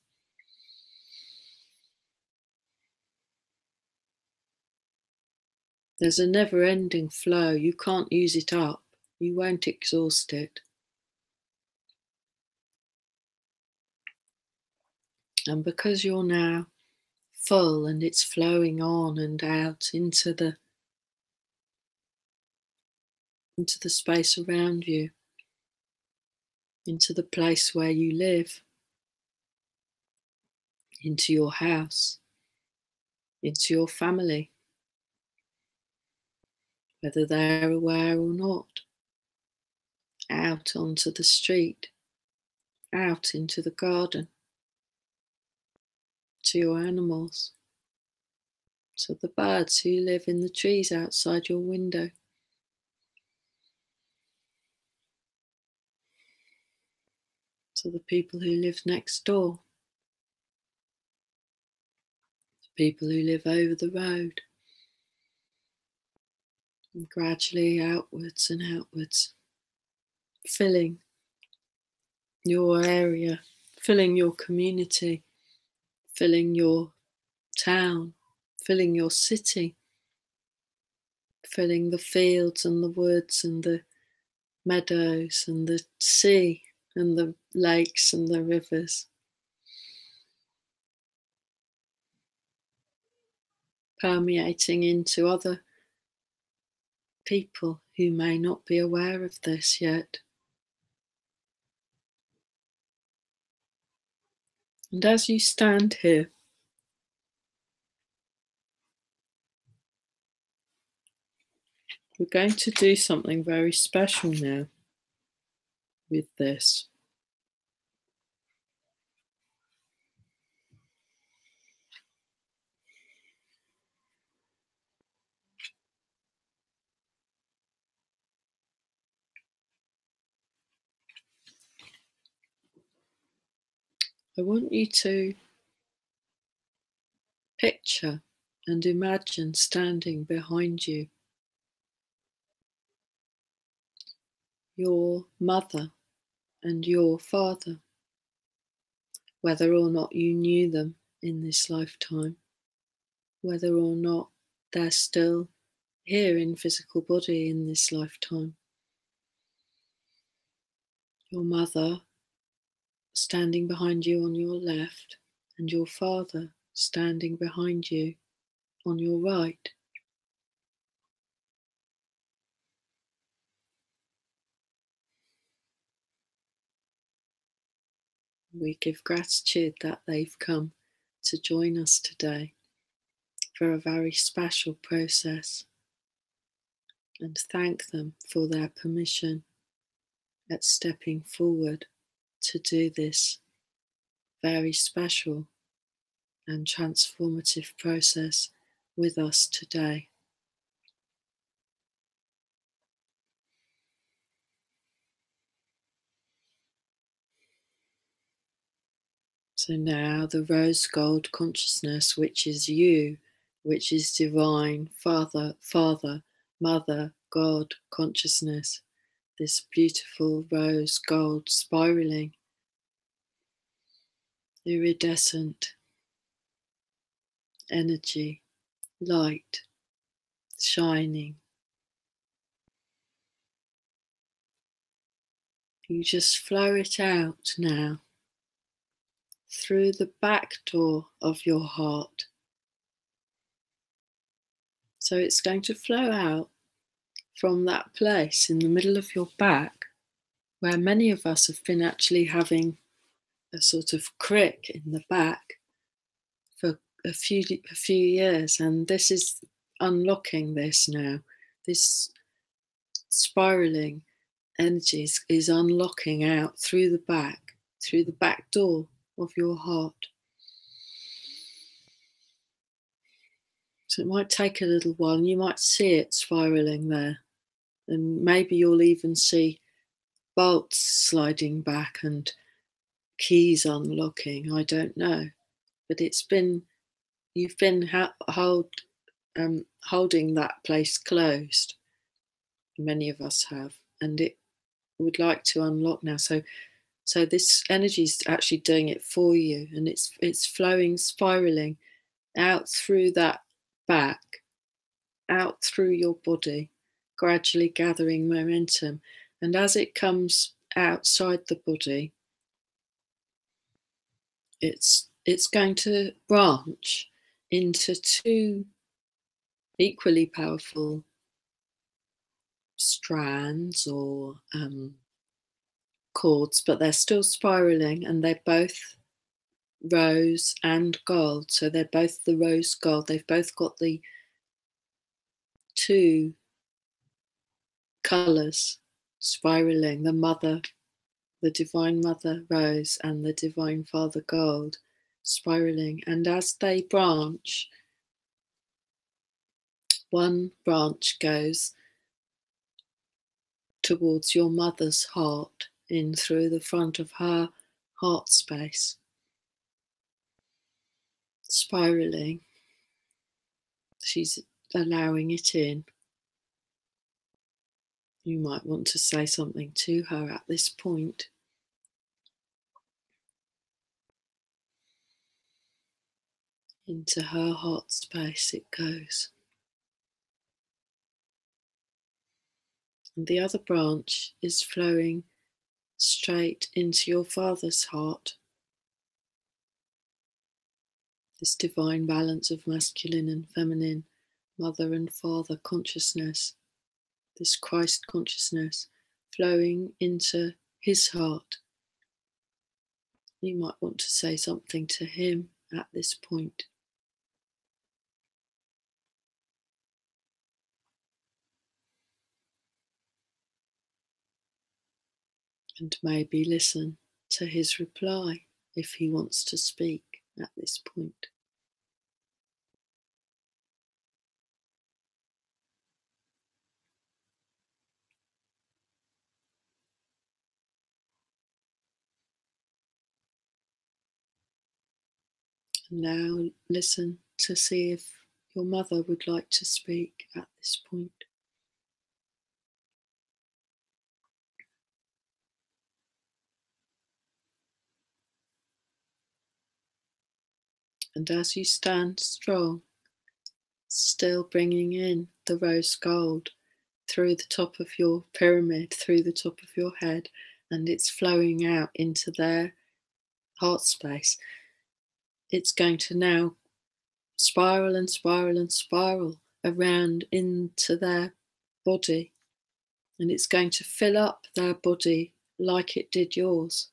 Speaker 1: There's a never-ending flow. You can't use it up. You won't exhaust it. And because you're now full and it's flowing on and out into the space around you, into the place where you live, into your house, into your family, whether they're aware or not, out onto the street, out into the garden, to your animals, to the birds who live in the trees outside your window, to the people who live next door, the people who live over the road, and gradually outwards and outwards, filling your area, filling your community, filling your town, filling your city, filling the fields and the woods and the meadows and the sea and the lakes and the rivers, permeating into other people who may not be aware of this yet. And as you stand here, we're going to do something very special now with this. I want you to picture and imagine standing behind you your mother and your father, whether or not you knew them in this lifetime, whether or not they're still here in physical body in this lifetime. Your mother standing behind you on your left, and your father standing behind you on your right. We give gratitude that they've come to join us today for a very special process, and thank them for their permission at stepping forward to do this very special and transformative process with us today. So now the rose gold consciousness, which is you, which is divine, Father, Father, Mother, God consciousness, this beautiful rose gold spiraling, iridescent energy, light, shining. You just flow it out now through the back door of your heart. So it's going to flow out from that place in the middle of your back where many of us have been actually having a sort of crick in the back for a few years, and this is unlocking this now. This spiraling energies is unlocking out through the back door of your heart. So it might take a little while, and you might see it spiraling there, and maybe you'll even see bolts sliding back and keys unlocking. I don't know, but you've been holding that place closed. Many of us have, and it would like to unlock now. So this energy is actually doing it for you, and it's flowing, spiraling out through that back, out through your body, gradually gathering momentum. And as it comes outside the body, it's going to branch into two equally powerful strands or cords, but they're still spiraling, and they're both rose and gold. So they're both the rose gold. They've both got the two colours spiraling, the divine mother rose and the divine father gold spiraling. And as they branch, one branch goes towards your mother's heart, in through the front of her heart space, spiraling. She's allowing it in. You might want to say something to her at this point. Into her heart space it goes. And the other branch is flowing straight into your father's heart. This divine balance of masculine and feminine, mother and father consciousness, this Christ consciousness flowing into his heart. You might want to say something to him at this point. And maybe listen to his reply if he wants to speak at this point. And now listen to see if your mother would like to speak at this point. And as you stand strong, still bringing in the rose gold through the top of your pyramid, through the top of your head, and it's flowing out into their heart space, it's going to now spiral and spiral and spiral around into their body, and it's going to fill up their body like it did yours,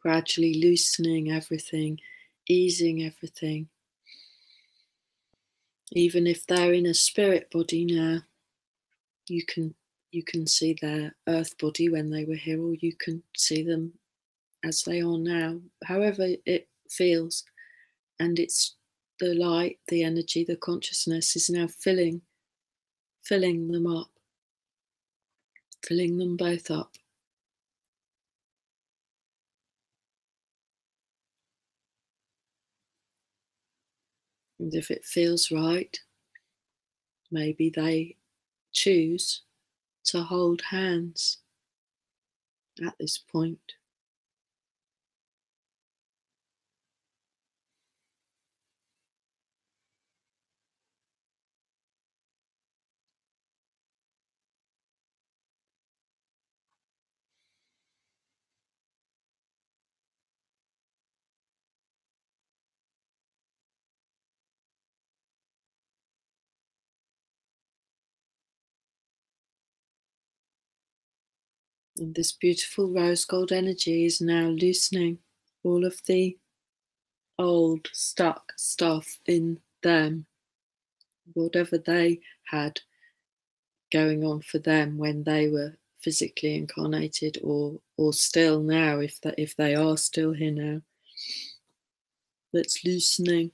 Speaker 1: gradually loosening everything, easing everything. Even if they're in a spirit body now, you can see their earth body when they were here, or you can see them as they are now, however it feels. And it's the light, the energy, the consciousness is now filling them up, filling them both up. And if it feels right, maybe they choose to hold hands at this point. And this beautiful rose gold energy is now loosening all of the old stuck stuff in them, whatever they had going on for them when they were physically incarnated, or still now, if they are still here now. That's loosening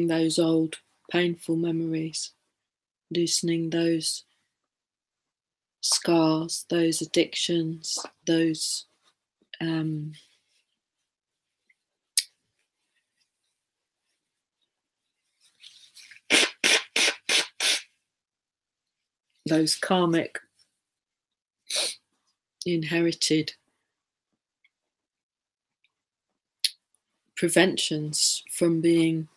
Speaker 1: those old painful memories, loosening those scars, those addictions, those karmic inherited preventions from being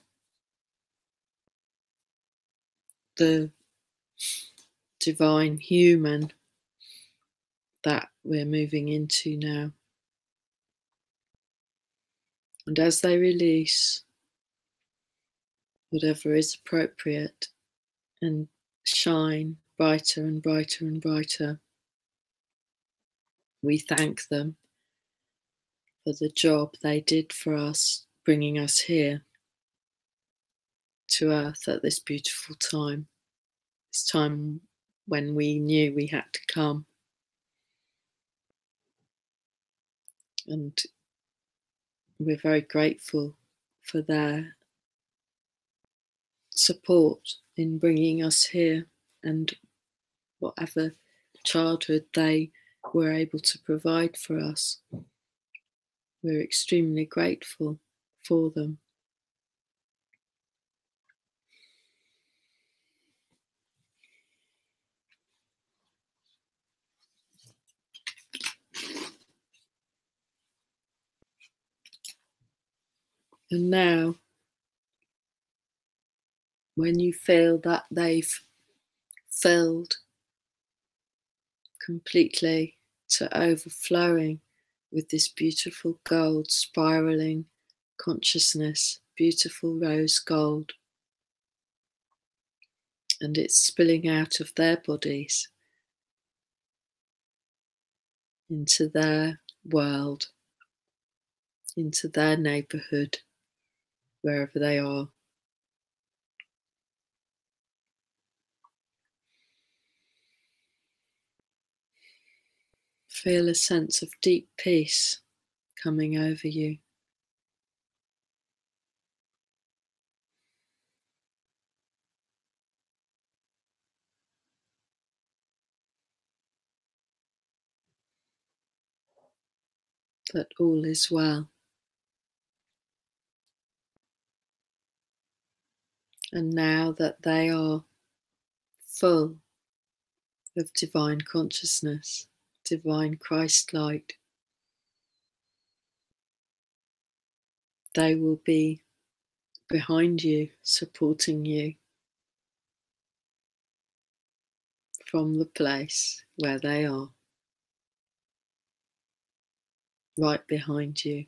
Speaker 1: the divine human that we're moving into now. And as they release whatever is appropriate and shine brighter and brighter and brighter, we thank them for the job they did for us, bringing us here to Earth at this beautiful time, this time when we knew we had to come. And we're very grateful for their support in bringing us here, and whatever childhood they were able to provide for us. We're extremely grateful for them. And now, when you feel that they've filled completely to overflowing with this beautiful gold spiraling consciousness, beautiful rose gold, and it's spilling out of their bodies into their world, into their neighborhood, wherever they are. Feel a sense of deep peace coming over you. That all is well. And now that they are full of divine consciousness, divine Christ light, They will be behind you, supporting you from the place where they are, right behind you.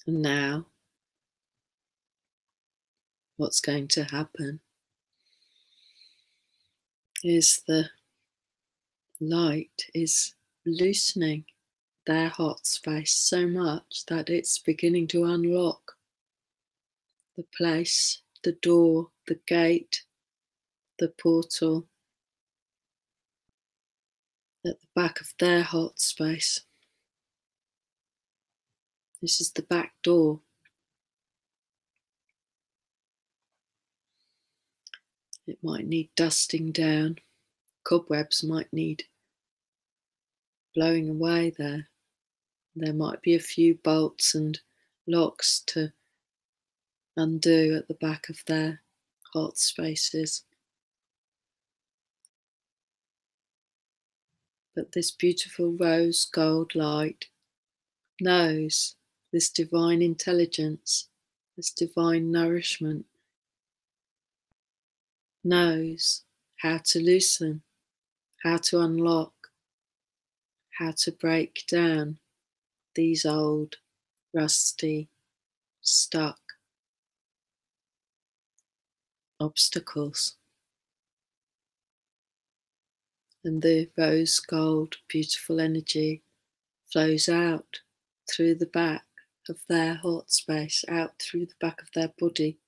Speaker 1: And now, what's going to happen is the light is loosening their heart space so much that it's beginning to unlock the place, the door, the gate, the portal at the back of their heart space. This is the back door. It might need dusting down. Cobwebs might need blowing away there. There might be a few bolts and locks to undo at the back of their heart spaces. But this beautiful rose gold light knows this divine intelligence, this divine nourishment, knows how to loosen, how to unlock, how to break down these old, rusty, stuck obstacles. And the rose gold beautiful energy flows out through the back of their heart space, out through the back of their body.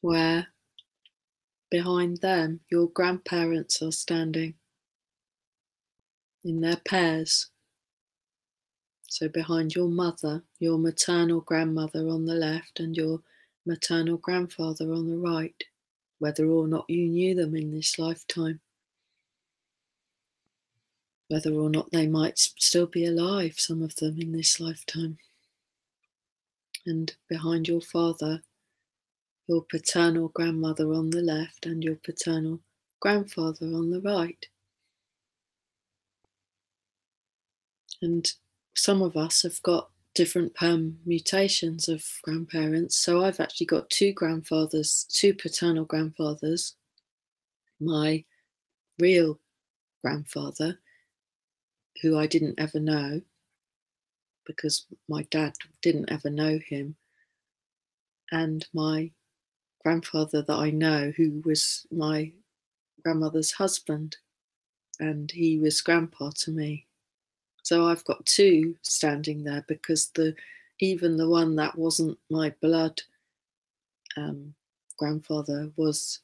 Speaker 1: Where behind them your grandparents are standing in their pairs. So behind your mother, your maternal grandmother on the left and your maternal grandfather on the right, whether or not you knew them in this lifetime, whether or not they might still be alive, some of them in this lifetime. And behind your father, your paternal grandmother on the left and your paternal grandfather on the right. And some of us have got different permutations of grandparents. So I've actually got two grandfathers, two paternal grandfathers. My real grandfather, who I didn't ever know because my dad didn't ever know him, and my grandfather that I know, who was my grandmother's husband, and he was grandpa to me. So I've got two standing there because even the one that wasn't my blood grandfather was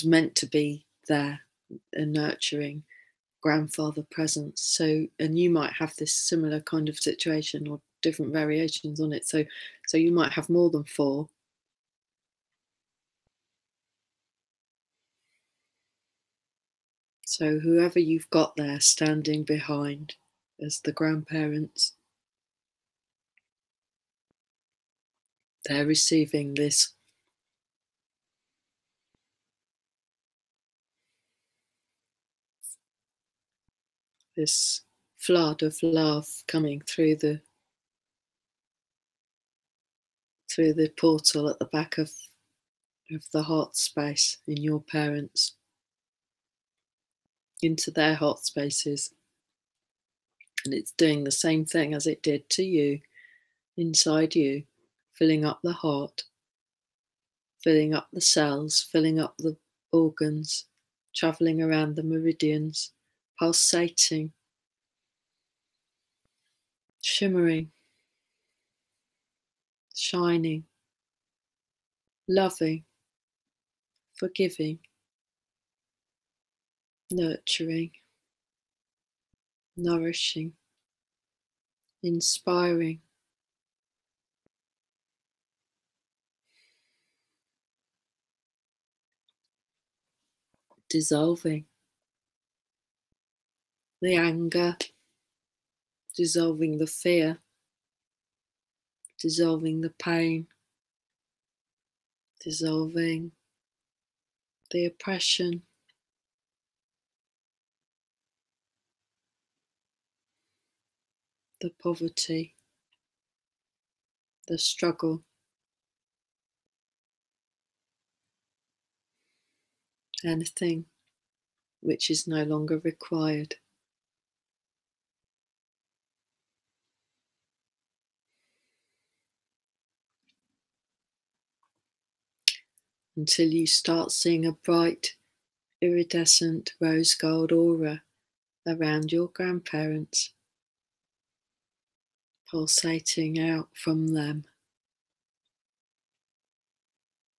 Speaker 1: meant to be there, a nurturing grandfather presence. So, and you might have this similar kind of situation or different variations on it. So you might have more than four. So whoever you've got there standing behind as the grandparents, they're receiving this flood of love coming through the portal at the back of the heart space in your parents into their heart spaces. And it's doing the same thing as it did to you, inside you, filling up the heart, filling up the cells, filling up the organs, traveling around the meridians, pulsating, shimmering, shining, loving, forgiving, nurturing, nourishing, inspiring, dissolving the anger, dissolving the fear, dissolving the pain, dissolving the oppression, the poverty, the struggle, anything which is no longer required. Until you start seeing a bright, iridescent rose gold aura around your grandparents, pulsating out from them.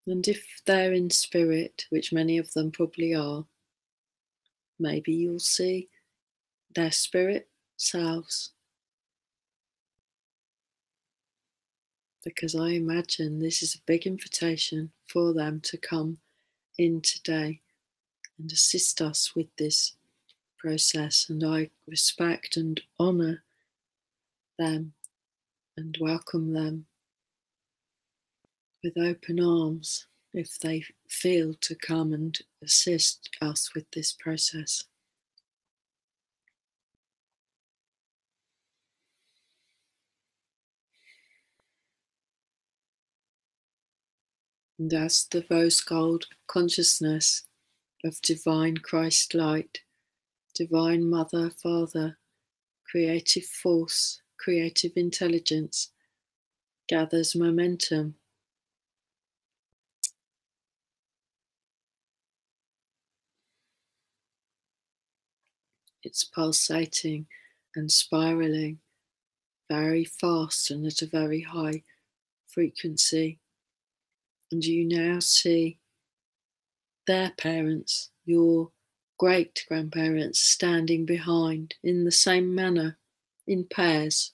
Speaker 1: And if they're in spirit, which many of them probably are, maybe you'll see their spirit selves. Because I imagine this is a big invitation for them to come in today and assist us with this process. And I respect and honour them and welcome them with open arms if they feel to come and assist us with this process. And as the rose gold consciousness of divine Christ light, divine Mother, Father, creative force, creative intelligence gathers momentum, it's pulsating and spiraling very fast and at a very high frequency. And you now see their parents, your great grandparents, standing behind in the same manner, in pairs,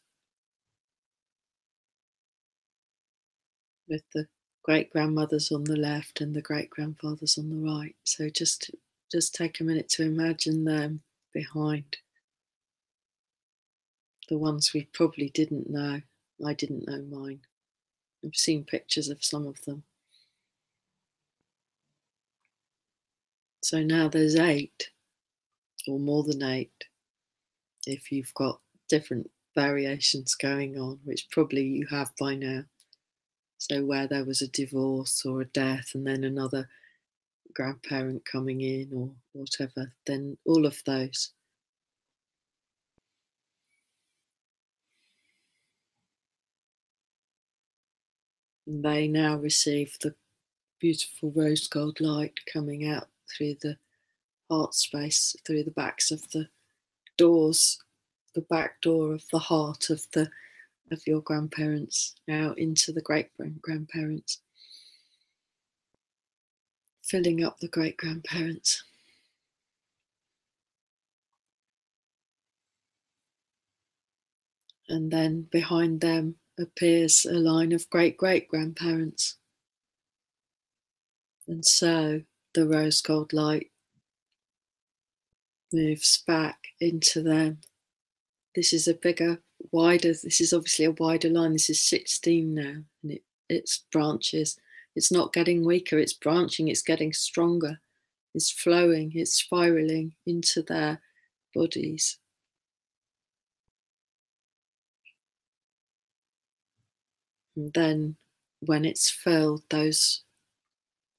Speaker 1: with the great grandmothers on the left and the great grandfathers on the right. So just take a minute to imagine them behind. The ones we probably didn't know. I didn't know mine. I've seen pictures of some of them. So now there's 8, or more than 8, if you've got different variations going on, which probably you have by now. So where there was a divorce or a death and then another grandparent coming in or whatever, then all of those. And they now receive the beautiful rose gold light coming out through the heart space, through the backs of the doors, the back door of the heart of your grandparents, out into the great grandparents, filling up the great grandparents. And then behind them appears a line of great great grandparents. And so the rose gold light moves back into them. This is a bigger, wider, this is obviously a wider line. This is 16 now, and it's branches. It's not getting weaker, it's branching, it's getting stronger. It's flowing, it's spiraling into their bodies. And then when it's filled, those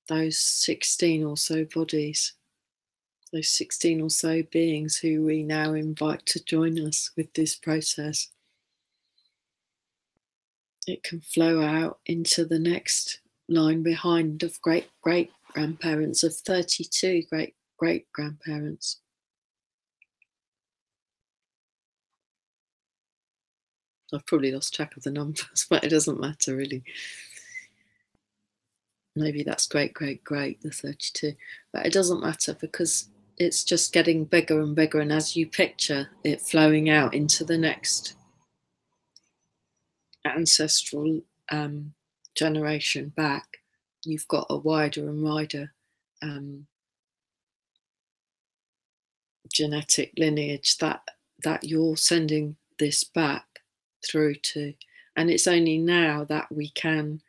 Speaker 1: 16 or so bodies, those 16 or so beings who we now invite to join us with this process, it can flow out into the next line behind of great great grandparents, of 32 great great grandparents. I've probably lost track of the numbers, but it doesn't matter really. Maybe that's great great great, the 32, but it doesn't matter because it's just getting bigger and bigger, and as you picture it flowing out into the next ancestral generation back, you've got a wider and wider genetic lineage that you're sending this back through to. And it's only now that we can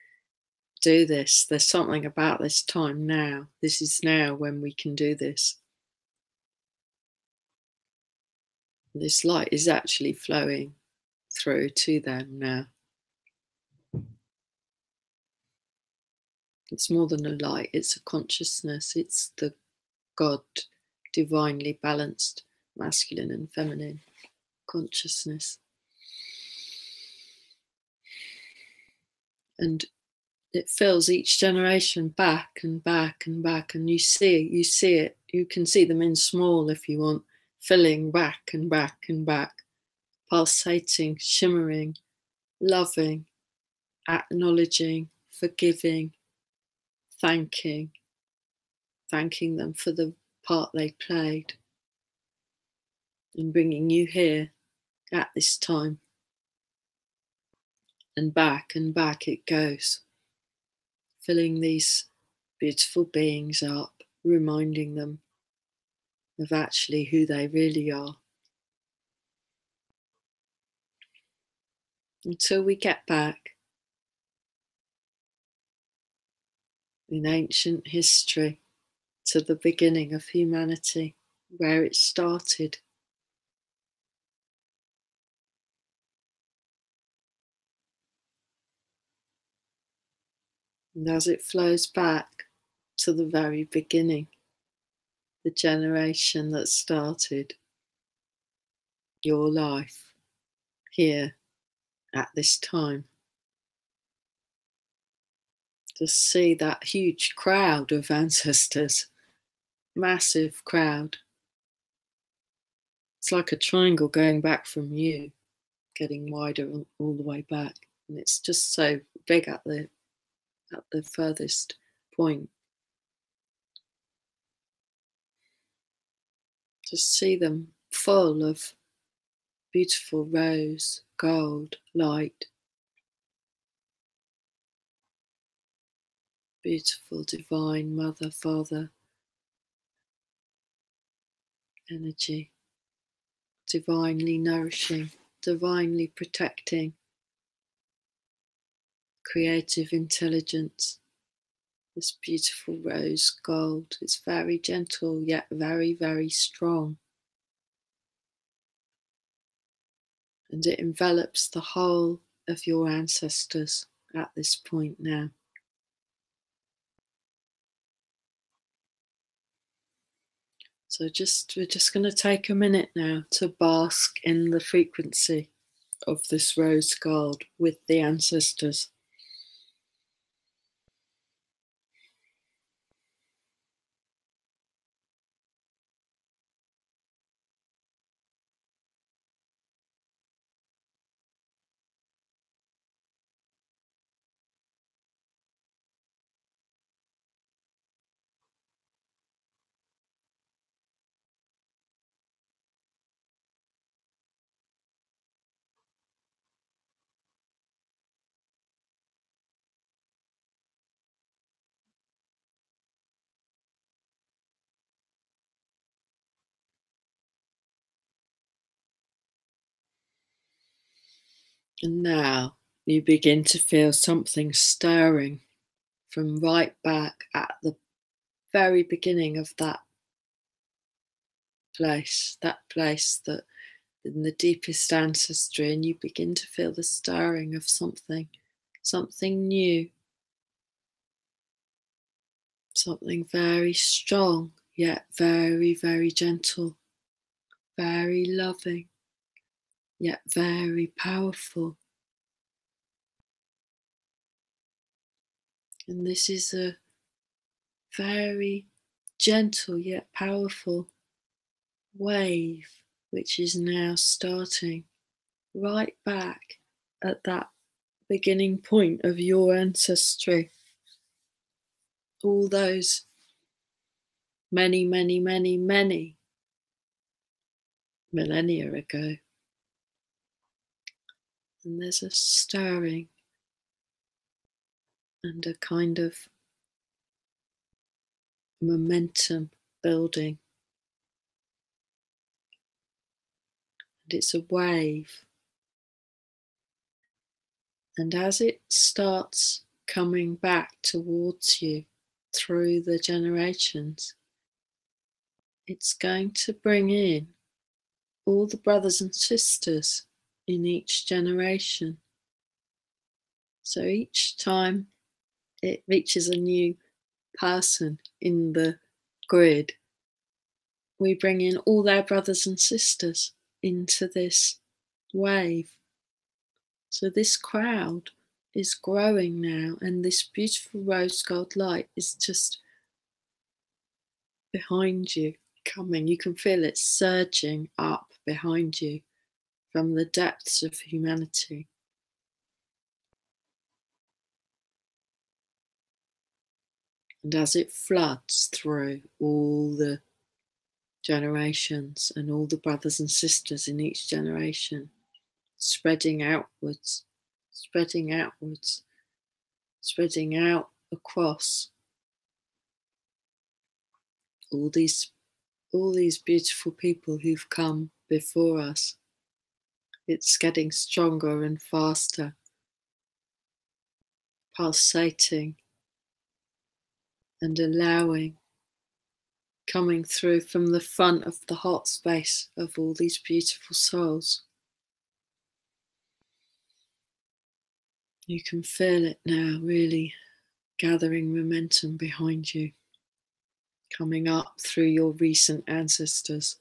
Speaker 1: do this. There's something about this time now. This is now when we can do this. This light is actually flowing through to them now. It's more than a light, it's a consciousness. It's the God, divinely balanced, masculine and feminine consciousness. And it fills each generation back and back and back, and you see it. You can see them in small if you want, filling back and back and back, pulsating, shimmering, loving, acknowledging, forgiving, thanking them for the part they played in bringing you here at this time. And back it goes, filling these beautiful beings up, reminding them of actually who they really are. Until we get back in ancient history to the beginning of humanity, where it started. And as it flows back to the very beginning, the generation that started your life here at this time, to see that huge crowd of ancestors, massive crowd. It's like a triangle going back from you, getting wider all the way back. And it's just so big at the furthest point. To see them full of beautiful rose, gold, light, beautiful divine mother, father energy, divinely nourishing, divinely protecting, creative intelligence. This beautiful rose gold is very gentle yet very, very strong. And it envelops the whole of your ancestors at this point now. So we're just going to take a minute now to bask in the frequency of this rose gold with the ancestors. And now you begin to feel something stirring from right back at the very beginning of that place that in the deepest ancestry, and you begin to feel the stirring of something new, something very strong, yet very, very gentle, very loving, yet very powerful. And this is a very gentle yet powerful wave which is now starting right back at that beginning point of your ancestry. All those many, many, many, many millennia ago. And there's a stirring and a kind of momentum building. And it's a wave. And as it starts coming back towards you through the generations. It's going to bring in all the brothers and sisters in each generation. So each time it reaches a new person in the grid, we bring in all their brothers and sisters into this wave. So this crowd is growing now, and this beautiful rose gold light is just behind you, coming. You can feel it surging up behind you from the depths of humanity. And as it floods through all the generations and all the brothers and sisters in each generation, spreading outwards, spreading outwards, spreading out across all these beautiful people who've come before us. It's getting stronger and faster, pulsating and allowing, coming through from the front of the hot space of all these beautiful souls. You can feel it now, really gathering momentum behind you, coming up through your recent ancestors.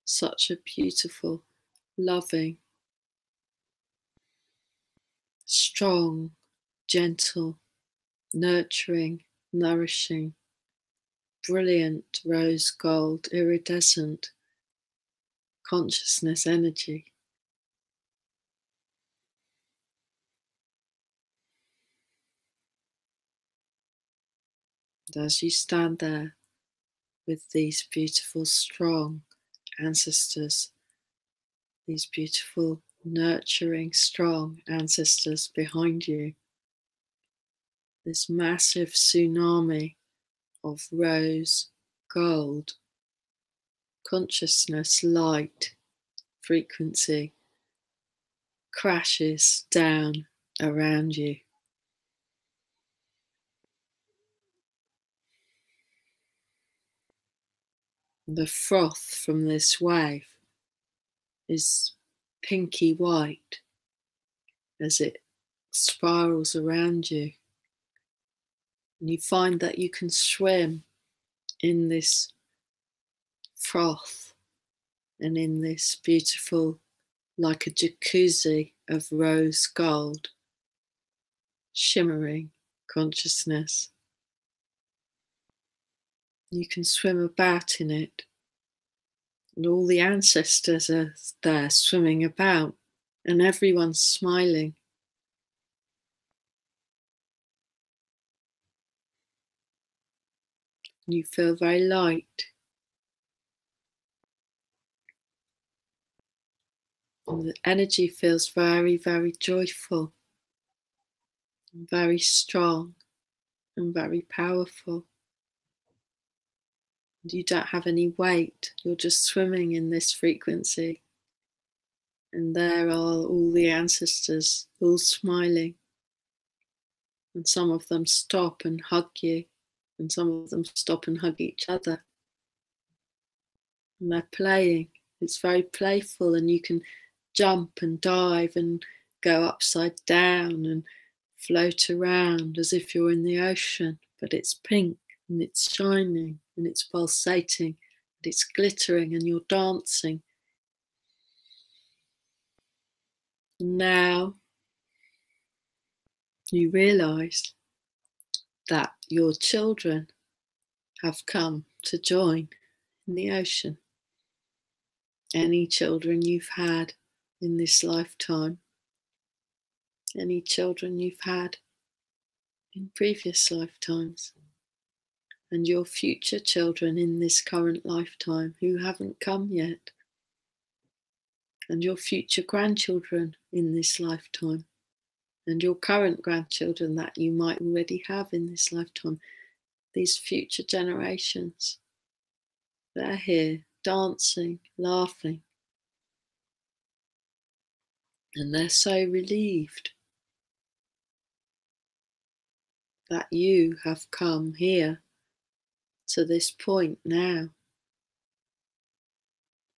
Speaker 1: Such a beautiful, loving, strong, gentle, nurturing, nourishing, brilliant rose gold, iridescent consciousness energy. And as you stand there with these beautiful, strong ancestors, these beautiful, nurturing, strong ancestors behind you, this massive tsunami of rose gold consciousness, light, frequency crashes down around you. The froth from this wave is pinky white as it spirals around you. And you find that you can swim in this froth and in this beautiful, like a jacuzzi of rose gold, shimmering consciousness. You can swim about in it, and all the ancestors are there swimming about, and everyone's smiling. You feel very light. And the energy feels very, very joyful, and very strong, and very powerful. And you don't have any weight, you're just swimming in this frequency. And there are all the ancestors, all smiling. And some of them stop and hug you, and some of them stop and hug each other. And they're playing. It's very playful, and you can jump and dive and go upside down and float around as if you're in the ocean, but it's pink and it's shining and it's pulsating and it's glittering and you're dancing. And now you realise that your children have come to join in the ocean. Any children you've had in this lifetime, any children you've had in previous lifetimes, and your future children in this current lifetime who haven't come yet, and your future grandchildren in this lifetime, and your current grandchildren that you might already have in this lifetime. These future generations, they're here dancing, laughing, and they're so relieved that you have come here to this point now,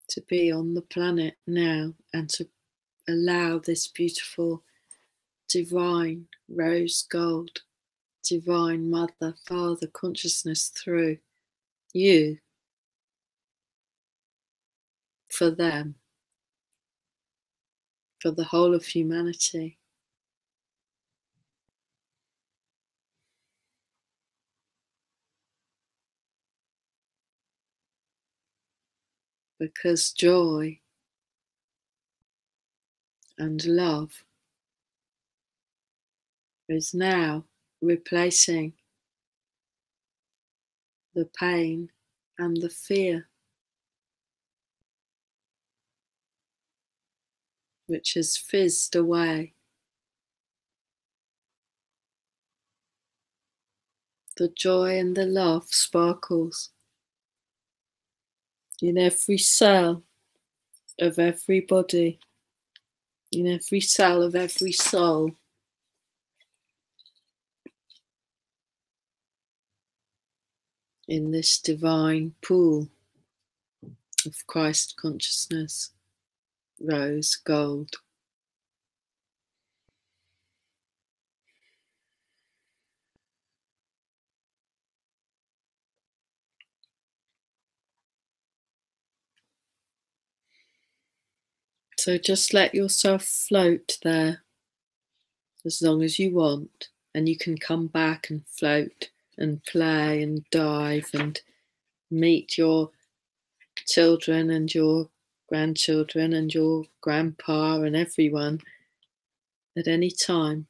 Speaker 1: to be on the planet now, and to allow this beautiful divine rose gold, divine mother, father consciousness through you for them, for the whole of humanity. Because joy and love is now replacing the pain and the fear which has fizzed away. The joy and the love sparkles in every cell of every body, in every cell of every soul. In this divine pool of Christ consciousness, rose gold. So just let yourself float there as long as you want, and you can come back and float and play and dive and meet your children and your grandchildren and your grandpa and everyone at any time.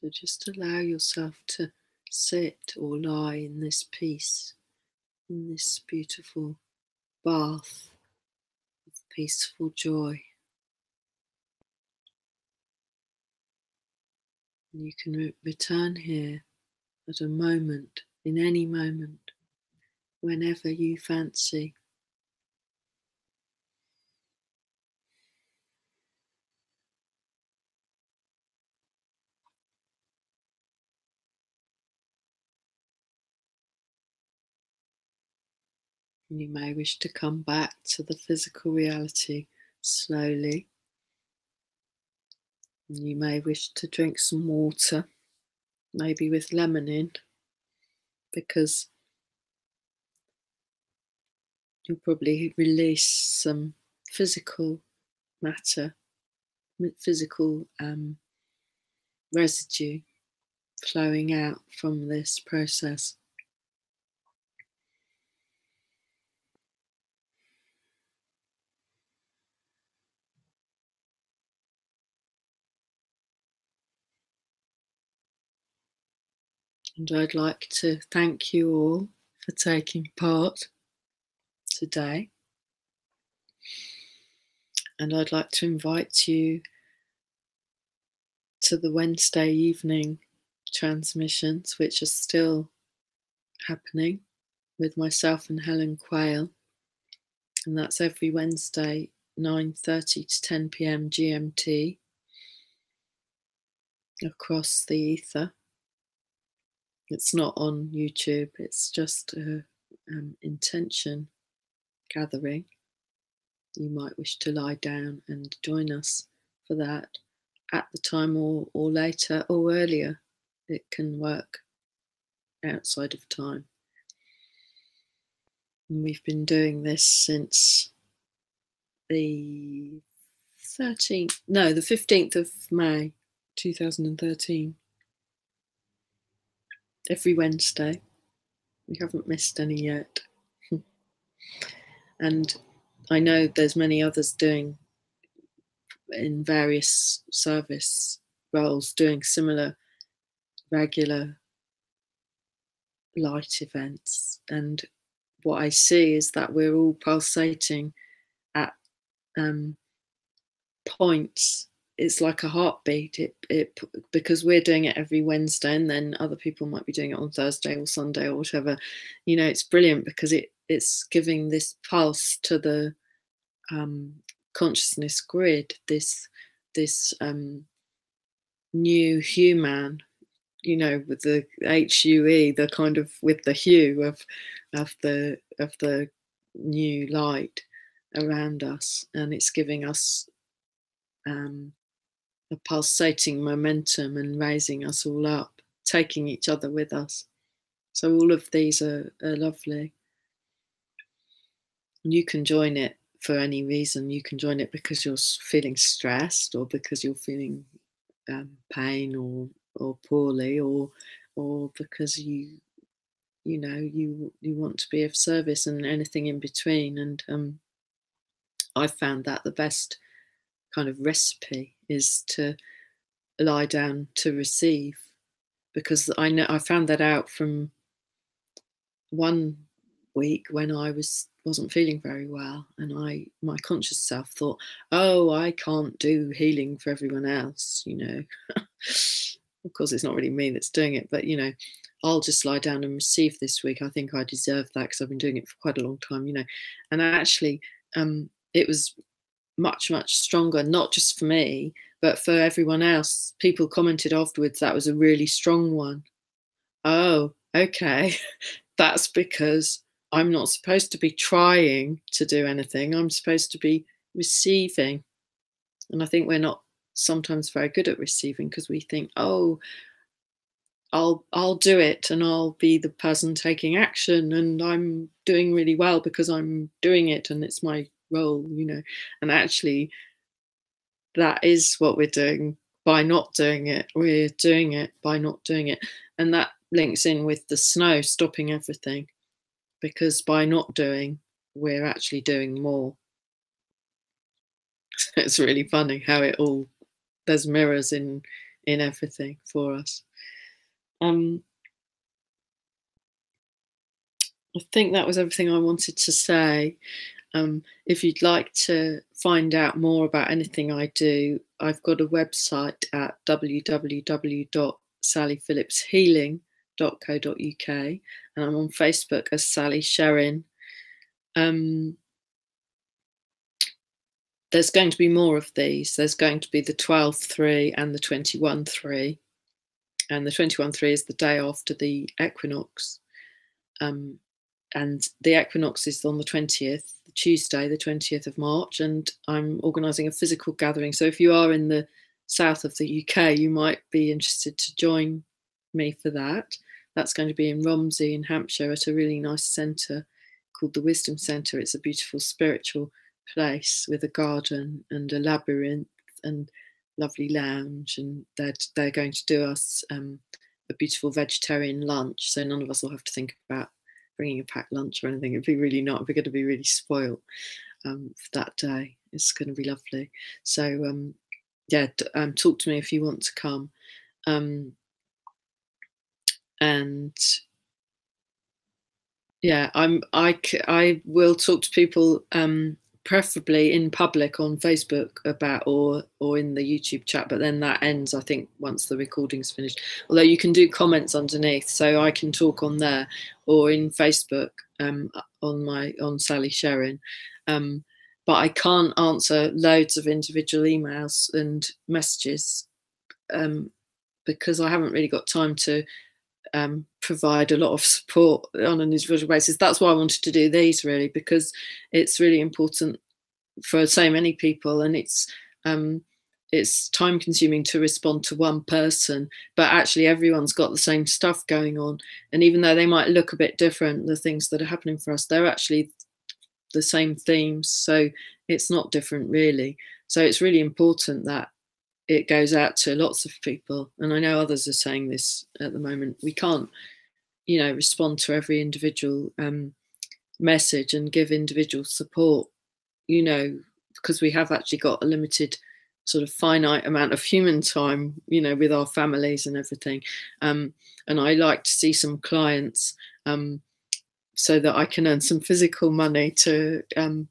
Speaker 1: So just allow yourself to sit or lie in this peace, in this beautiful bath of peaceful joy. And you can return here at a moment, in any moment, whenever you fancy. And you may wish to come back to the physical reality slowly. And you may wish to drink some water, maybe with lemon in, because you'll probably release some physical matter, physical residue flowing out from this process. And I'd like to thank you all for taking part today. And I'd like to invite you to the Wednesday evening transmissions, which are still happening with myself and Helen Quayle. And that's every Wednesday, 9:30 to 10 p.m. GMT, across the ether. It's not on YouTube, it's just a intention gathering. You might wish to lie down and join us for that at the time or later or earlier. It can work outside of time. And we've been doing this since the 15th of May 2013, every Wednesday. We haven't missed any yet. And I know there's many others doing in various service roles, doing similar regular light events. And what I see is that we're all pulsating at points. It's like a heartbeat. It because we're doing it every Wednesday, and then other people might be doing it on Thursday or Sunday or whatever. You know, it's brilliant because it's giving this pulse to the consciousness grid. This new human, you know, with the HUE, the kind of with the hue of the new light around us, and it's giving us a pulsating momentum and raising us all up, taking each other with us. So all of these are lovely. You can join it for any reason. You can join it because you're feeling stressed, or because you're feeling pain, or poorly, or because you want to be of service, and anything in between. And I found that the best kind of recipe is to lie down to receive, because I found that out from one week when I wasn't feeling very well, and my conscious self thought, oh, I can't do healing for everyone else, you know. Of course, it's not really me that's doing it, but, you know, I'll just lie down and receive this week. I think I deserve that because I've been doing it for quite a long time, you know. And actually, it was much, much stronger, not just for me, but for everyone else. People commented afterwards, that was a really strong one. Oh, okay. That's because I'm not supposed to be trying to do anything. I'm supposed to be receiving. And I think we're not sometimes very good at receiving, because we think, oh, I'll do it, and I'll be the person taking action, and I'm doing really well because I'm doing it and it's my role, you know. And actually, that is what we're doing by not doing it. We're doing it by not doing it. And that links in with the snow stopping everything, because by not doing, we're actually doing more. It's really funny how there's mirrors in everything for us. I think that was everything I wanted to say. If you'd like to find out more about anything I do, I've got a website at www.sallyphillipshealing.co.uk, and I'm on Facebook as Sally Sherin. There's going to be more of these. There's going to be the 12/3 and the 21/3. And the 21/3 is the day after the equinox. And the equinox is on the 20th, Tuesday, the 20th of March. And I'm organising a physical gathering. So if you are in the south of the UK, you might be interested to join me for that. That's going to be in Romsey in Hampshire at a really nice centre called the Wisdom Centre. It's a beautiful spiritual place with a garden and a labyrinth and lovely lounge, and they're going to do us a beautiful vegetarian lunch, so none of us will have to think about bringing a packed lunch or anything. It'd be really not. We're going to be really spoiled for that day. It's going to be lovely. So talk to me if you want to come. And yeah, I will talk to people preferably in public on Facebook about, or in the YouTube chat, but then that ends, I think, once the recording's finished. Although you can do comments underneath, so I can talk on there, or in Facebook on Sally Sherin. But I can't answer loads of individual emails and messages because I haven't really got time to provide a lot of support on an individual basis. That's why I wanted to do these, really, because it's really important for so many people, and it's it's time consuming to respond to one person, but actually everyone's got the same stuff going on. And even though they might look a bit different, the things that are happening for us, they're actually the same themes. So it's not different really. So it's really important that it goes out to lots of people. And I know others are saying this at the moment. We can't, respond to every individual message and give individual support, because we have actually got a limited sort of finite amount of human time, with our families and everything. And I like to see some clients so that I can earn some physical money to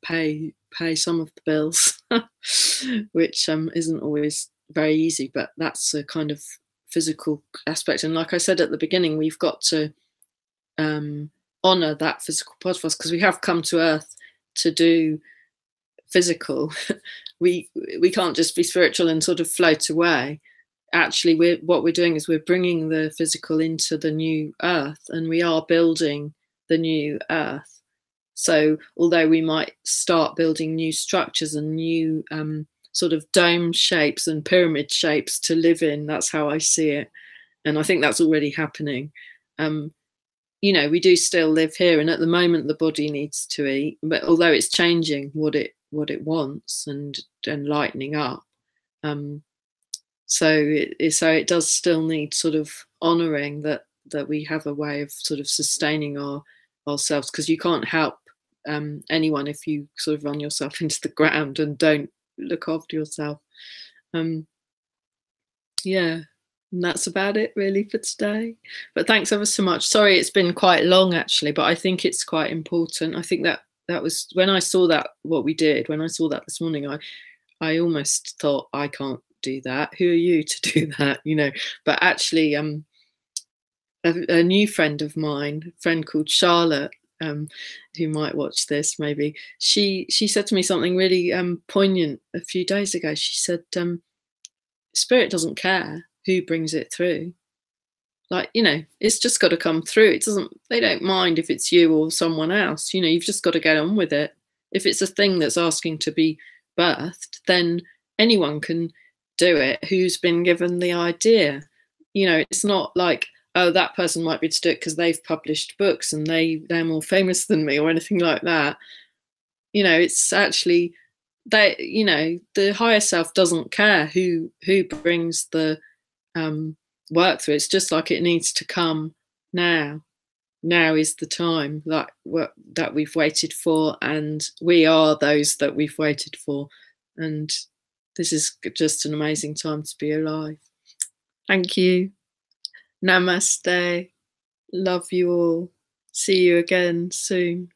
Speaker 1: pay some of the bills, which isn't always very easy, but that's a kind of physical aspect. And like I said at the beginning, we've got to honor that physical part of us, because we have come to Earth to do physical. we can't just be spiritual and sort of float away. Actually, what we're doing is we're bringing the physical into the new Earth, and we are building the new Earth. So although we might start building new structures and new sort of dome shapes and pyramid shapes to live in, that's how I see it. And I think that's already happening. We do still live here, and at the moment the body needs to eat, but although it's changing what it wants and lightening up, so it does still need sort of honoring that we have a way of sort of sustaining ourselves, because you can't help anyone if you sort of run yourself into the ground and don't look after yourself. Yeah, and that's about it really for today. But thanks ever so much. Sorry it's been quite long actually, but I think it's quite important. I think that was when I saw that, what we did, when I saw that this morning, I almost thought, I can't do that. Who are you to do that? But actually a new friend of mine, a friend called Charlotte, who might watch this maybe, she said to me something really poignant a few days ago. She said, spirit doesn't care who brings it through. Like, it's just got to come through. They don't mind if it's you or someone else. You've just got to get on with it. If it's a thing that's asking to be birthed, then anyone can do it who's been given the idea. It's not like, oh, that person might be to do it because they've published books and they're more famous than me or anything like that. It's actually the higher self doesn't care who brings the work through. It's just like it needs to come now. Now is the time that we've waited for, and we are those that we've waited for. And this is just an amazing time to be alive. Thank you. Namaste. Love you all. See you again soon.